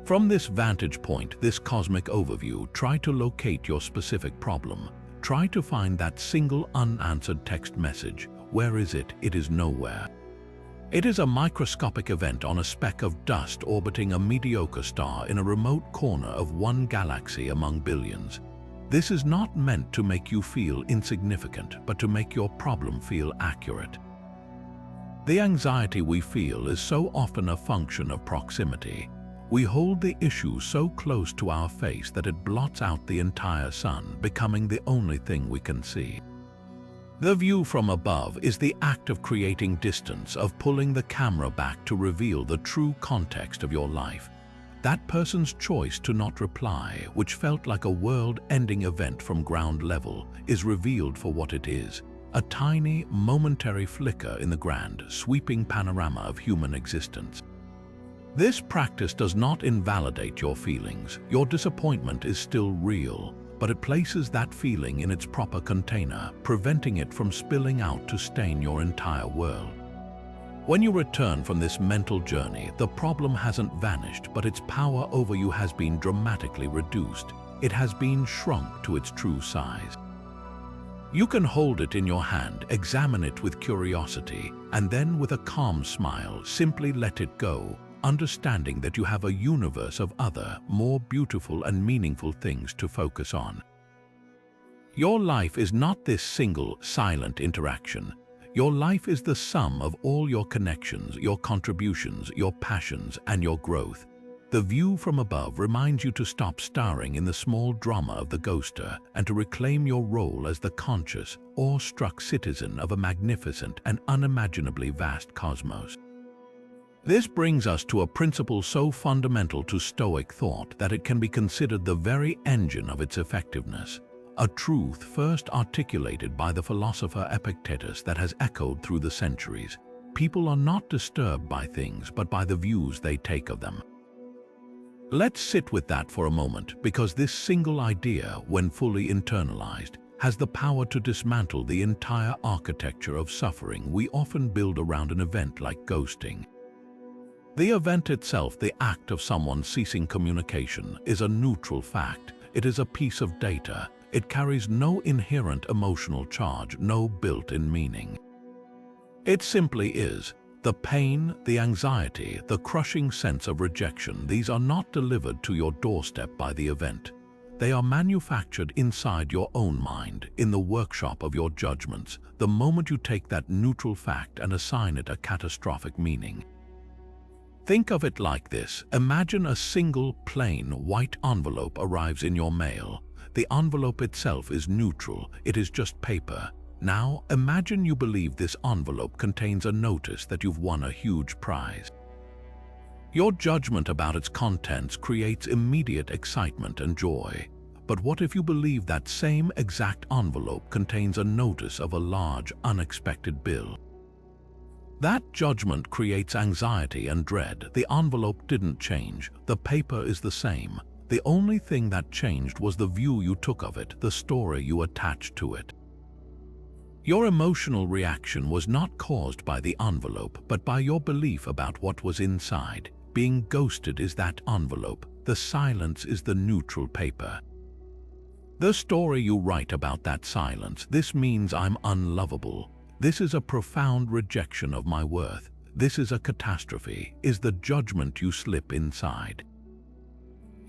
From this vantage point, this cosmic overview, try to locate your specific problem. Try to find that single unanswered text message. Where is it? It is nowhere. It is a microscopic event on a speck of dust orbiting a mediocre star in a remote corner of one galaxy among billions. This is not meant to make you feel insignificant, but to make your problem feel accurate. The anxiety we feel is so often a function of proximity. We hold the issue so close to our face that it blots out the entire sun, becoming the only thing we can see. The view from above is the act of creating distance, of pulling the camera back to reveal the true context of your life. That person's choice to not reply, which felt like a world-ending event from ground level, is revealed for what it is, a tiny, momentary flicker in the grand, sweeping panorama of human existence. This practice does not invalidate your feelings. Your disappointment is still real, but it places that feeling in its proper container, preventing it from spilling out to stain your entire world. When you return from this mental journey, the problem hasn't vanished, but its power over you has been dramatically reduced. It has been shrunk to its true size. You can hold it in your hand, examine it with curiosity, and then with a calm smile, simply let it go, understanding that you have a universe of other, more beautiful and meaningful things to focus on. Your life is not this single, silent interaction. Your life is the sum of all your connections, your contributions, your passions, and your growth. The view from above reminds you to stop starring in the small drama of the ghoster and to reclaim your role as the conscious, awe-struck citizen of a magnificent and unimaginably vast cosmos. This brings us to a principle so fundamental to Stoic thought that it can be considered the very engine of its effectiveness. A truth first articulated by the philosopher Epictetus that has echoed through the centuries. People are not disturbed by things, but by the views they take of them. Let's sit with that for a moment, because this single idea, when fully internalized, has the power to dismantle the entire architecture of suffering we often build around an event like ghosting. The event itself, the act of someone ceasing communication, is a neutral fact. It is a piece of data. It carries no inherent emotional charge, no built-in meaning. It simply is. The pain, the anxiety, the crushing sense of rejection, these are not delivered to your doorstep by the event. They are manufactured inside your own mind, in the workshop of your judgments, the moment you take that neutral fact and assign it a catastrophic meaning. Think of it like this. Imagine a single, plain, white envelope arrives in your mail. The envelope itself is neutral. It is just paper. Now, imagine you believe this envelope contains a notice that you've won a huge prize. Your judgment about its contents creates immediate excitement and joy. But what if you believe that same exact envelope contains a notice of a large, unexpected bill? That judgment creates anxiety and dread. The envelope didn't change. The paper is the same. The only thing that changed was the view you took of it, the story you attached to it. Your emotional reaction was not caused by the envelope, but by your belief about what was inside. Being ghosted is that envelope. The silence is the neutral paper. The story you write about that silence, this means I'm unlovable. This is a profound rejection of my worth. This is a catastrophe, is the judgment you slip inside.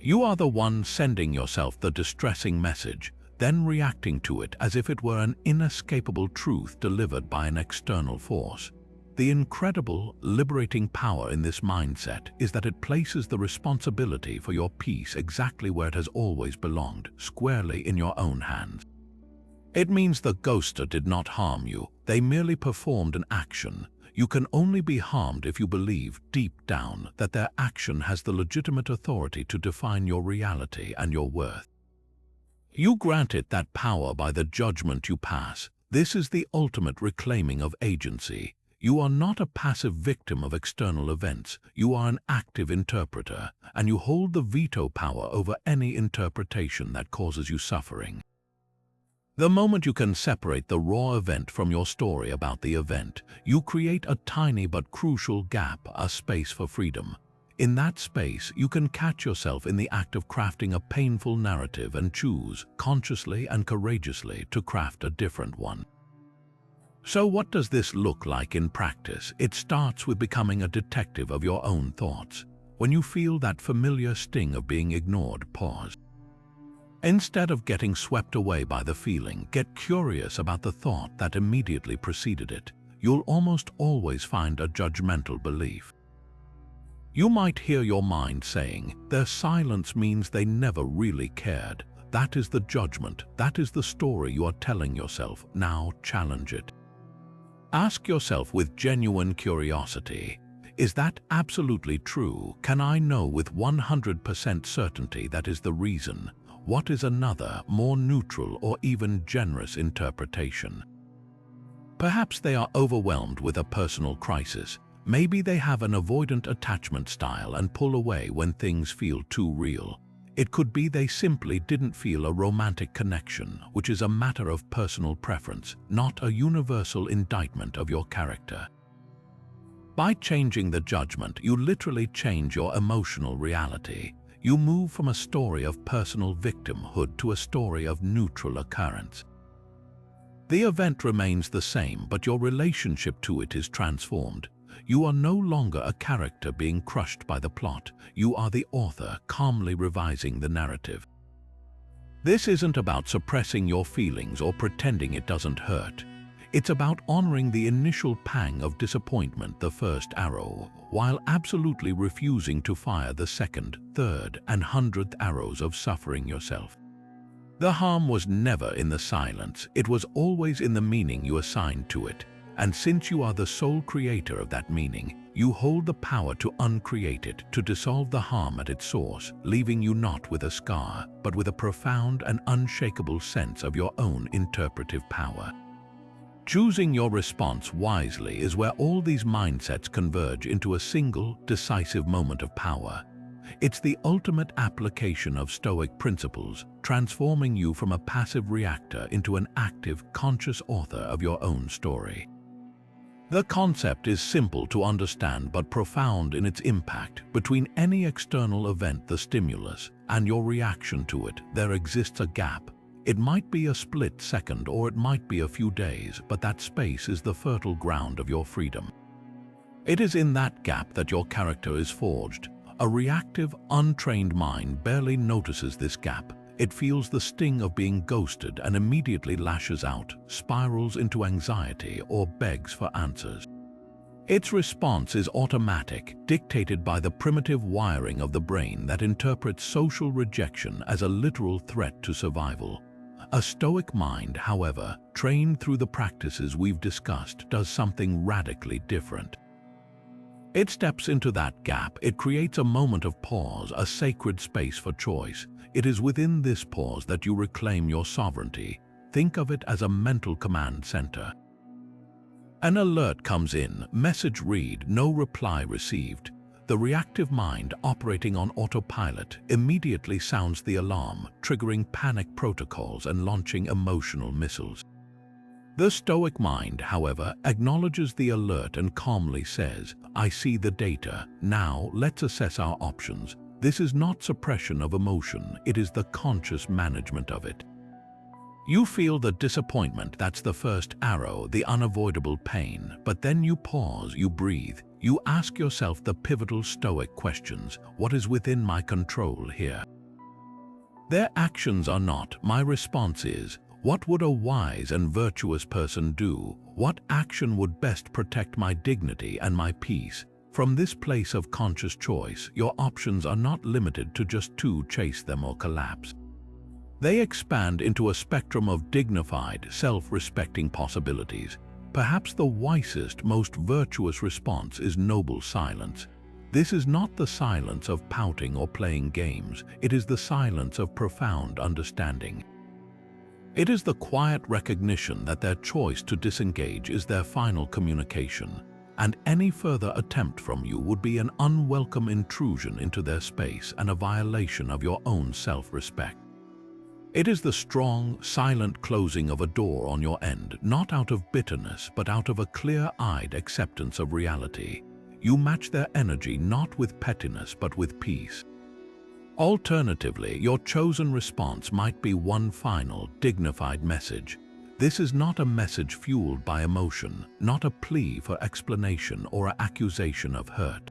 You are the one sending yourself the distressing message, then reacting to it as if it were an inescapable truth delivered by an external force. The incredible, liberating power in this mindset is that it places the responsibility for your peace exactly where it has always belonged, squarely in your own hands. It means the ghoster did not harm you. They merely performed an action. You can only be harmed if you believe, deep down, that their action has the legitimate authority to define your reality and your worth. You grant it that power by the judgment you pass. This is the ultimate reclaiming of agency. You are not a passive victim of external events. You are an active interpreter, and you hold the veto power over any interpretation that causes you suffering. The moment you can separate the raw event from your story about the event, you create a tiny but crucial gap, a space for freedom. In that space, you can catch yourself in the act of crafting a painful narrative and choose, consciously and courageously, to craft a different one. So what does this look like in practice? It starts with becoming a detective of your own thoughts. When you feel that familiar sting of being ignored, pause. Instead of getting swept away by the feeling, get curious about the thought that immediately preceded it. You'll almost always find a judgmental belief. You might hear your mind saying, their silence means they never really cared. That is the judgment. That is the story you are telling yourself. Now challenge it. Ask yourself with genuine curiosity, is that absolutely true? Can I know with 100% certainty that is the reason? What is another, more neutral or even generous interpretation? Perhaps they are overwhelmed with a personal crisis. Maybe they have an avoidant attachment style and pull away when things feel too real. It could be they simply didn't feel a romantic connection, which is a matter of personal preference, not a universal indictment of your character. By changing the judgment, you literally change your emotional reality. You move from a story of personal victimhood to a story of neutral occurrence. The event remains the same, but your relationship to it is transformed. You are no longer a character being crushed by the plot. You are the author, calmly revising the narrative. This isn't about suppressing your feelings or pretending it doesn't hurt. It's about honoring the initial pang of disappointment, the first arrow, while absolutely refusing to fire the second, third, and 100th arrows of suffering yourself. The harm was never in the silence. It was always in the meaning you assigned to it. And since you are the sole creator of that meaning, you hold the power to uncreate it, to dissolve the harm at its source, leaving you not with a scar, but with a profound and unshakable sense of your own interpretive power. Choosing your response wisely is where all these mindsets converge into a single, decisive moment of power. It's the ultimate application of Stoic principles, transforming you from a passive reactor into an active, conscious author of your own story. The concept is simple to understand but profound in its impact. Between any external event, the stimulus, and your reaction to it, there exists a gap. It might be a split second or it might be a few days, but that space is the fertile ground of your freedom. It is in that gap that your character is forged. A reactive, untrained mind barely notices this gap. It feels the sting of being ghosted and immediately lashes out, spirals into anxiety, or begs for answers. Its response is automatic, dictated by the primitive wiring of the brain that interprets social rejection as a literal threat to survival. A Stoic mind, however, trained through the practices we've discussed, does something radically different. It steps into that gap. It creates a moment of pause, a sacred space for choice. It is within this pause that you reclaim your sovereignty. Think of it as a mental command center. An alert comes in, message read, no reply received. The reactive mind, operating on autopilot, immediately sounds the alarm, triggering panic protocols and launching emotional missiles. The Stoic mind, however, acknowledges the alert and calmly says, "I see the data. Now let's assess our options." This is not suppression of emotion, it is the conscious management of it. You feel the disappointment, that's the first arrow, the unavoidable pain, but then you pause, you breathe, you ask yourself the pivotal Stoic questions. What is within my control here? Their actions are not. My response is, what would a wise and virtuous person do? What action would best protect my dignity and my peace? From this place of conscious choice, your options are not limited to just two: chase them or collapse. They expand into a spectrum of dignified, self-respecting possibilities. Perhaps the wisest, most virtuous response is noble silence. This is not the silence of pouting or playing games. It is the silence of profound understanding. It is the quiet recognition that their choice to disengage is their final communication, and any further attempt from you would be an unwelcome intrusion into their space and a violation of your own self-respect. It is the strong, silent closing of a door on your end, not out of bitterness, but out of a clear-eyed acceptance of reality. You match their energy not with pettiness, but with peace. Alternatively, your chosen response might be one final, dignified message. This is not a message fueled by emotion, not a plea for explanation or an accusation of hurt.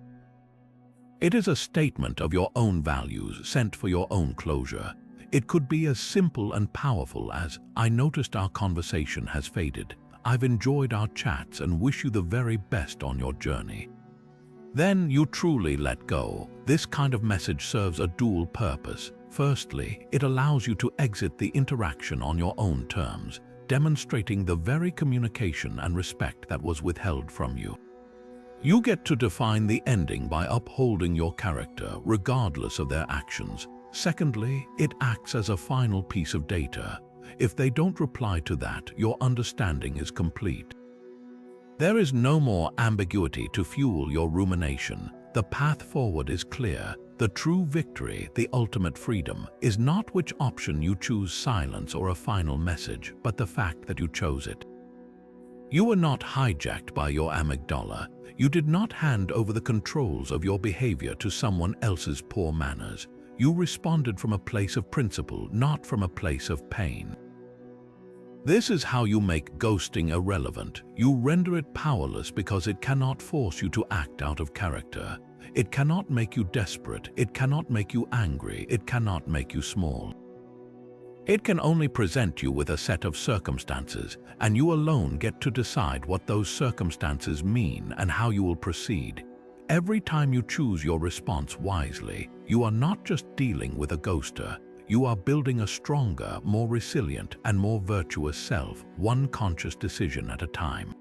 It is a statement of your own values, sent for your own closure. It could be as simple and powerful as, "I noticed our conversation has faded. I've enjoyed our chats and wish you the very best on your journey." Then you truly let go. This kind of message serves a dual purpose. Firstly, it allows you to exit the interaction on your own terms, demonstrating the very communication and respect that was withheld from you. You get to define the ending by upholding your character, regardless of their actions. Secondly, it acts as a final piece of data. If they don't reply to that, your understanding is complete. There is no more ambiguity to fuel your rumination. The path forward is clear. The true victory, the ultimate freedom, is not which option you choose, silence or a final message, but the fact that you chose it. You were not hijacked by your amygdala. You did not hand over the controls of your behavior to someone else's poor manners. You responded from a place of principle, not from a place of pain. This is how you make ghosting irrelevant. You render it powerless because it cannot force you to act out of character. It cannot make you desperate. It cannot make you angry. It cannot make you small. It can only present you with a set of circumstances, and you alone get to decide what those circumstances mean and how you will proceed. Every time you choose your response wisely, you are not just dealing with a ghoster. You are building a stronger, more resilient, and more virtuous self, one conscious decision at a time.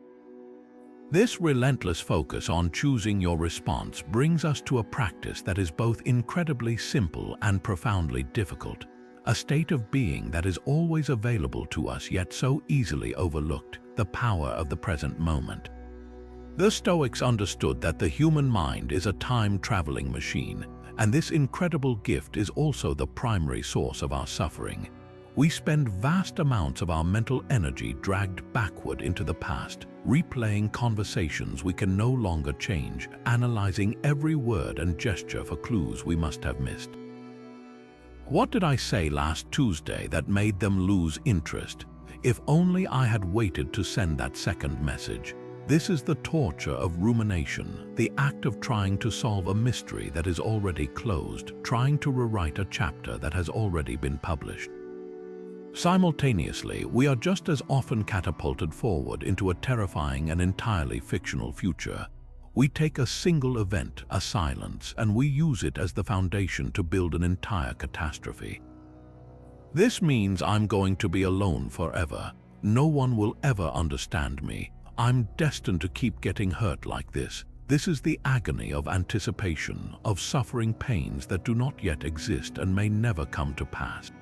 This relentless focus on choosing your response brings us to a practice that is both incredibly simple and profoundly difficult, a state of being that is always available to us yet so easily overlooked, the power of the present moment. The Stoics understood that the human mind is a time-traveling machine, and this incredible gift is also the primary source of our suffering. We spend vast amounts of our mental energy dragged backward into the past, replaying conversations we can no longer change, analyzing every word and gesture for clues we must have missed. What did I say last Tuesday that made them lose interest? If only I had waited to send that second message. This is the torture of rumination, the act of trying to solve a mystery that is already closed, trying to rewrite a chapter that has already been published. Simultaneously, we are just as often catapulted forward into a terrifying and entirely fictional future. We take a single event, a silence, and we use it as the foundation to build an entire catastrophe. This means I'm going to be alone forever. No one will ever understand me. I'm destined to keep getting hurt like this. This is the agony of anticipation, of suffering pains that do not yet exist and may never come to pass.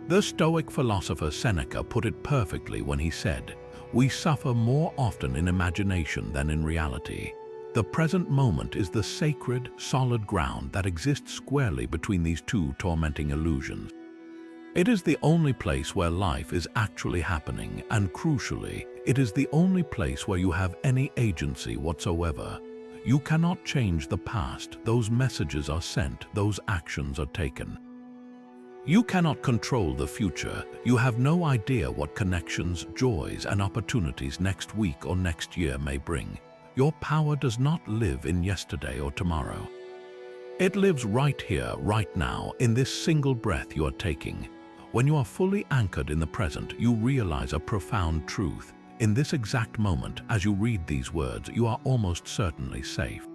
The Stoic philosopher Seneca put it perfectly when he said, "We suffer more often in imagination than in reality." The present moment is the sacred, solid ground that exists squarely between these two tormenting illusions. It is the only place where life is actually happening, and crucially, it is the only place where you have any agency whatsoever. You cannot change the past. Those messages are sent, those actions are taken. You cannot control the future. You have no idea what connections, joys, and opportunities next week or next year may bring. Your power does not live in yesterday or tomorrow. It lives right here, right now, in this single breath you are taking. When you are fully anchored in the present, you realize a profound truth. In this exact moment, as you read these words, you are almost certainly safe.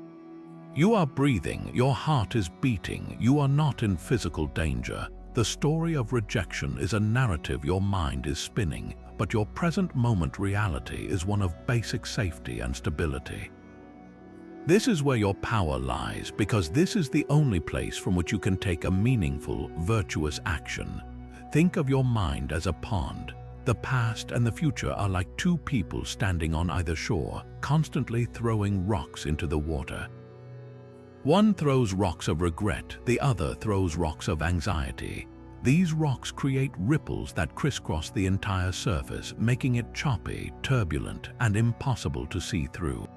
You are breathing, your heart is beating, you are not in physical danger. The story of rejection is a narrative your mind is spinning, but your present moment reality is one of basic safety and stability. This is where your power lies, because this is the only place from which you can take a meaningful, virtuous action. Think of your mind as a pond. The past and the future are like two people standing on either shore, constantly throwing rocks into the water. One throws rocks of regret, the other throws rocks of anxiety. These rocks create ripples that crisscross the entire surface, making it choppy, turbulent, and impossible to see through.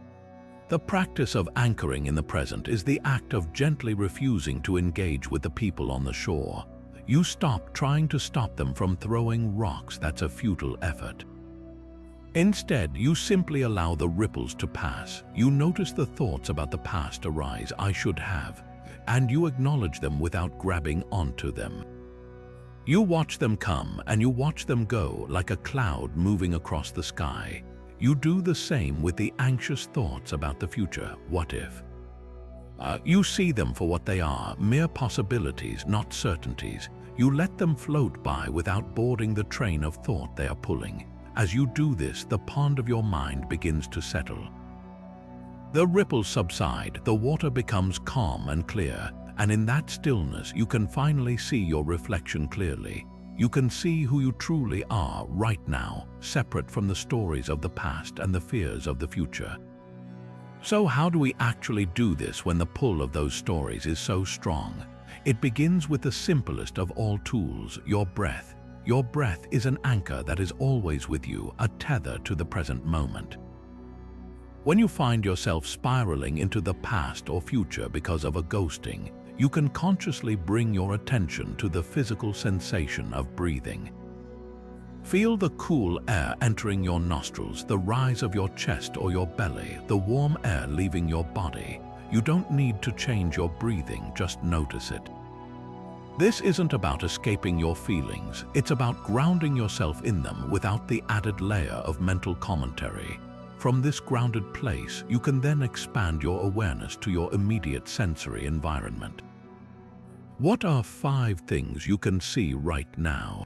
The practice of anchoring in the present is the act of gently refusing to engage with the people on the shore. You stop trying to stop them from throwing rocks. That's a futile effort. Instead, you simply allow the ripples to pass. You notice the thoughts about the past arise, "I should have," and you acknowledge them without grabbing onto them. You watch them come and you watch them go like a cloud moving across the sky. You do the same with the anxious thoughts about the future. What if? You see them for what they are, mere possibilities, not certainties. You let them float by without boarding the train of thought they are pulling. As you do this, the pond of your mind begins to settle. The ripples subside, the water becomes calm and clear, and in that stillness you can finally see your reflection clearly. You can see who you truly are right now, separate from the stories of the past and the fears of the future. So how do we actually do this when the pull of those stories is so strong? It begins with the simplest of all tools, your breath. Your breath is an anchor that is always with you, a tether to the present moment. When you find yourself spiraling into the past or future because of a ghosting, you can consciously bring your attention to the physical sensation of breathing. Feel the cool air entering your nostrils, the rise of your chest or your belly, the warm air leaving your body. You don't need to change your breathing, just notice it. This isn't about escaping your feelings, it's about grounding yourself in them without the added layer of mental commentary. From this grounded place, you can then expand your awareness to your immediate sensory environment. What are 5 things you can see right now?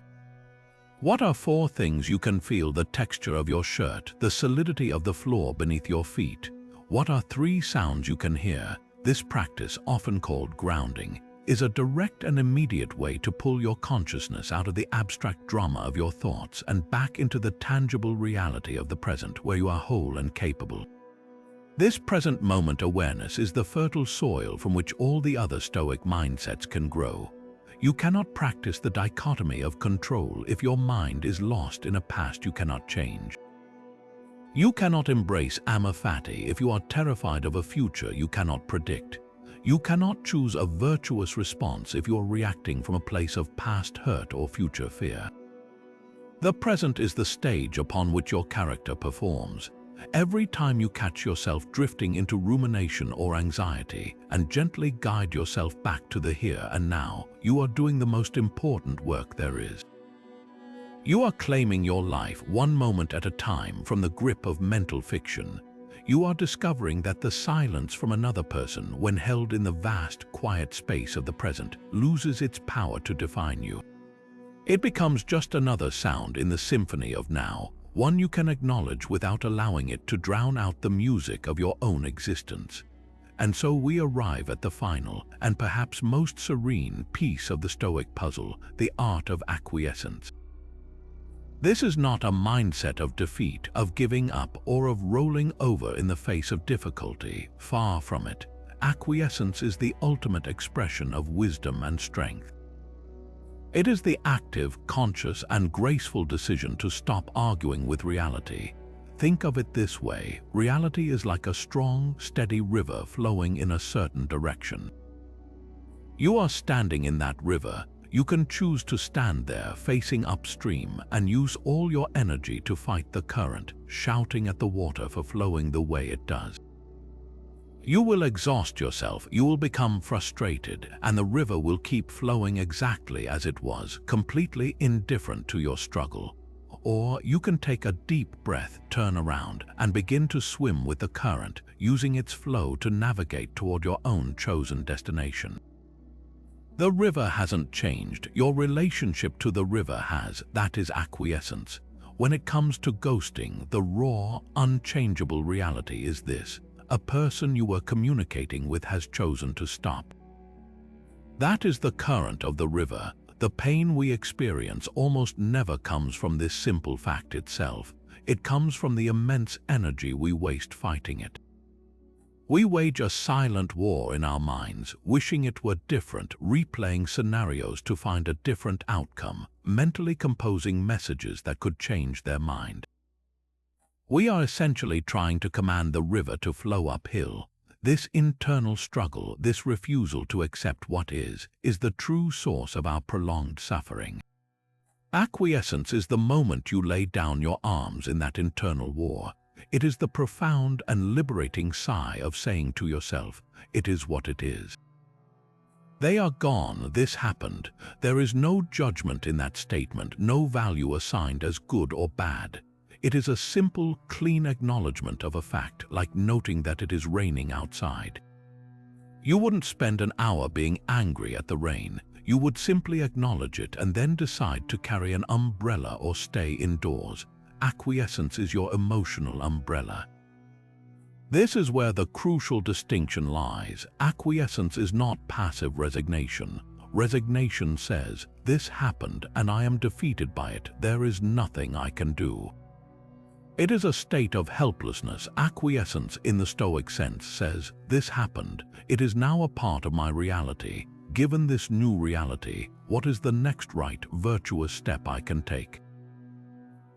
What are 4 things you can feel: the texture of your shirt, the solidity of the floor beneath your feet? What are 3 sounds you can hear? This practice, often called grounding, is a direct and immediate way to pull your consciousness out of the abstract drama of your thoughts and back into the tangible reality of the present, where you are whole and capable. This present moment awareness is the fertile soil from which all the other Stoic mindsets can grow. You cannot practice the dichotomy of control if your mind is lost in a past you cannot change. You cannot embrace Amor Fati if you are terrified of a future you cannot predict. You cannot choose a virtuous response if you are reacting from a place of past hurt or future fear. The present is the stage upon which your character performs. Every time you catch yourself drifting into rumination or anxiety and gently guide yourself back to the here and now, you are doing the most important work there is. You are claiming your life one moment at a time from the grip of mental fiction. You are discovering that the silence from another person, when held in the vast, quiet space of the present, loses its power to define you. It becomes just another sound in the symphony of now, one you can acknowledge without allowing it to drown out the music of your own existence. And so we arrive at the final, and perhaps most serene piece of the Stoic puzzle, the art of acquiescence. This is not a mindset of defeat, of giving up, or of rolling over in the face of difficulty. Far from it. Acquiescence is the ultimate expression of wisdom and strength. It is the active, conscious, and graceful decision to stop arguing with reality. Think of it this way: reality is like a strong, steady river flowing in a certain direction. You are standing in that river. You can choose to stand there facing upstream and use all your energy to fight the current, shouting at the water for flowing the way it does. You will exhaust yourself, you will become frustrated, and the river will keep flowing exactly as it was, completely indifferent to your struggle. Or you can take a deep breath, turn around, and begin to swim with the current, using its flow to navigate toward your own chosen destination. The river hasn't changed, your relationship to the river has. That is acquiescence. When it comes to ghosting, the raw, unchangeable reality is this: a person you were communicating with has chosen to stop. That is the current of the river. The pain we experience almost never comes from this simple fact itself. It comes from the immense energy we waste fighting it. We wage a silent war in our minds, wishing it were different, replaying scenarios to find a different outcome, mentally composing messages that could change their mind. We are essentially trying to command the river to flow uphill. This internal struggle, this refusal to accept what is the true source of our prolonged suffering. Acquiescence is the moment you lay down your arms in that internal war. It is the profound and liberating sigh of saying to yourself, "It is what it is." They are gone, this happened. There is no judgment in that statement, no value assigned as good or bad. It is a simple, clean acknowledgement of a fact, like noting that it is raining outside. You wouldn't spend an hour being angry at the rain. You would simply acknowledge it and then decide to carry an umbrella or stay indoors. Acquiescence is your emotional umbrella. This is where the crucial distinction lies. Acquiescence is not passive resignation. Resignation says, "This happened and I am defeated by it. There is nothing I can do." It is a state of helplessness. Acquiescence, in the Stoic sense, says, "This happened. It is now a part of my reality. Given this new reality, what is the next right, virtuous step I can take?"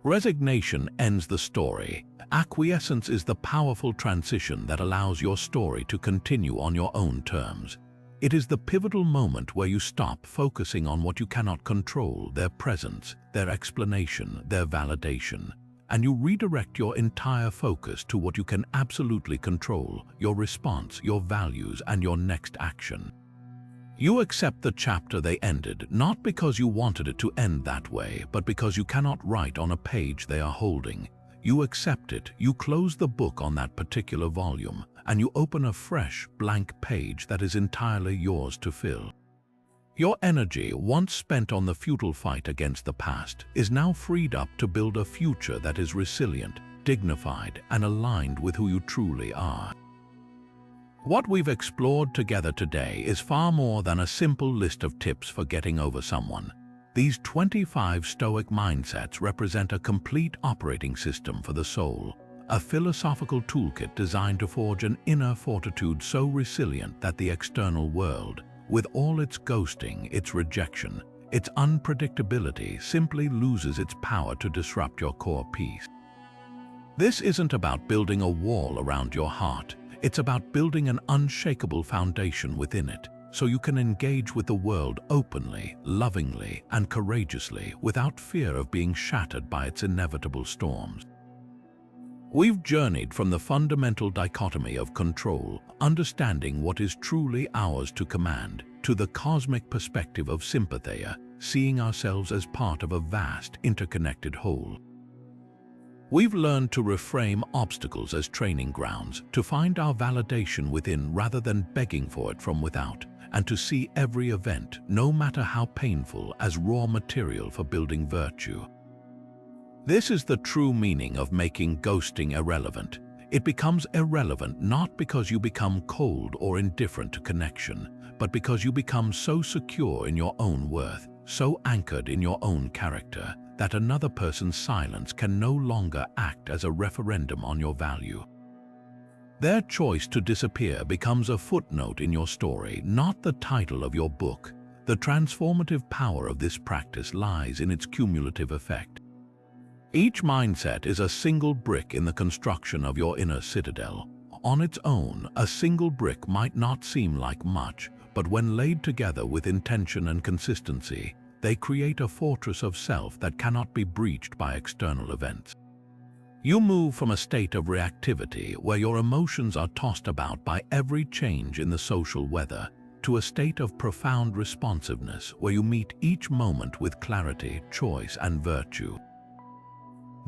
Resignation ends the story. Acquiescence is the powerful transition that allows your story to continue on your own terms. It is the pivotal moment where you stop focusing on what you cannot control, their presence, their explanation, their validation, and you redirect your entire focus to what you can absolutely control, your response, your values, and your next action. You accept the chapter they ended, not because you wanted it to end that way, but because you cannot write on a page they are holding. You accept it, you close the book on that particular volume, and you open a fresh, blank page that is entirely yours to fill. Your energy, once spent on the futile fight against the past, is now freed up to build a future that is resilient, dignified, and aligned with who you truly are. What we've explored together today is far more than a simple list of tips for getting over someone. These 25 Stoic mindsets represent a complete operating system for the soul, a philosophical toolkit designed to forge an inner fortitude so resilient that the external world, with all its ghosting, its rejection, its unpredictability, simply loses its power to disrupt your core peace. This isn't about building a wall around your heart. It's about building an unshakable foundation within it, so you can engage with the world openly, lovingly, and courageously without fear of being shattered by its inevitable storms. We've journeyed from the fundamental dichotomy of control, understanding what is truly ours to command, to the cosmic perspective of sympatheia, seeing ourselves as part of a vast, interconnected whole. We've learned to reframe obstacles as training grounds, to find our validation within rather than begging for it from without, and to see every event, no matter how painful, as raw material for building virtue. This is the true meaning of making ghosting irrelevant. It becomes irrelevant not because you become cold or indifferent to connection, but because you become so secure in your own worth, so anchored in your own character, that another person's silence can no longer act as a referendum on your value. Their choice to disappear becomes a footnote in your story, not the title of your book. The transformative power of this practice lies in its cumulative effect. Each mindset is a single brick in the construction of your inner citadel. On its own, a single brick might not seem like much, but when laid together with intention and consistency, they create a fortress of self that cannot be breached by external events. You move from a state of reactivity, where your emotions are tossed about by every change in the social weather, to a state of profound responsiveness, where you meet each moment with clarity, choice, and virtue.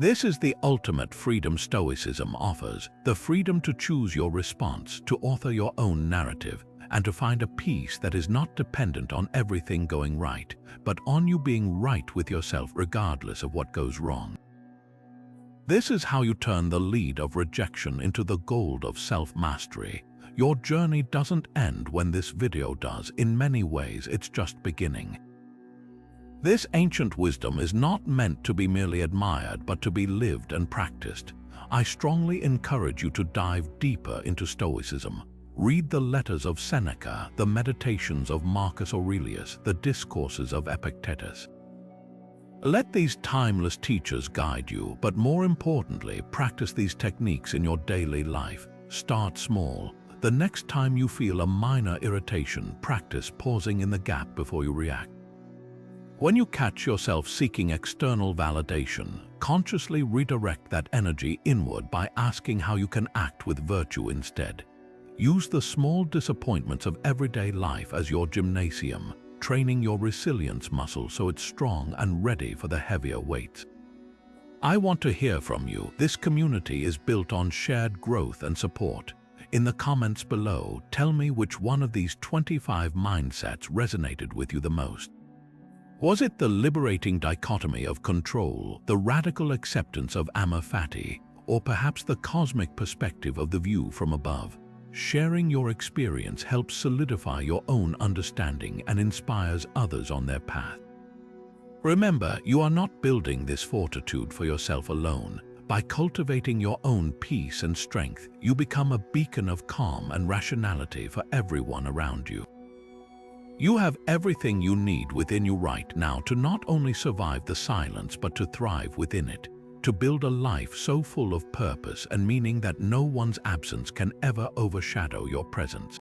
This is the ultimate freedom Stoicism offers, the freedom to choose your response, to author your own narrative, and to find a peace that is not dependent on everything going right, but on you being right with yourself regardless of what goes wrong. This is how you turn the lead of rejection into the gold of self-mastery. Your journey doesn't end when this video does. In many ways, it's just beginning. This ancient wisdom is not meant to be merely admired, but to be lived and practiced. I strongly encourage you to dive deeper into Stoicism. Read the letters of Seneca, the meditations of Marcus Aurelius, the discourses of Epictetus. Let these timeless teachers guide you, but more importantly, practice these techniques in your daily life. Start small. The next time you feel a minor irritation, practice pausing in the gap before you react. When you catch yourself seeking external validation, consciously redirect that energy inward by asking how you can act with virtue instead. Use the small disappointments of everyday life as your gymnasium, training your resilience muscle so it's strong and ready for the heavier weights. I want to hear from you. This community is built on shared growth and support. In the comments below, tell me which one of these 25 mindsets resonated with you the most. Was it the liberating dichotomy of control, the radical acceptance of Amor Fati, or perhaps the cosmic perspective of the view from above? Sharing your experience helps solidify your own understanding and inspires others on their path. Remember, you are not building this fortitude for yourself alone. By cultivating your own peace and strength, you become a beacon of calm and rationality for everyone around you. You have everything you need within you right now to not only survive the silence but to thrive within it, to build a life so full of purpose and meaning that no one's absence can ever overshadow your presence.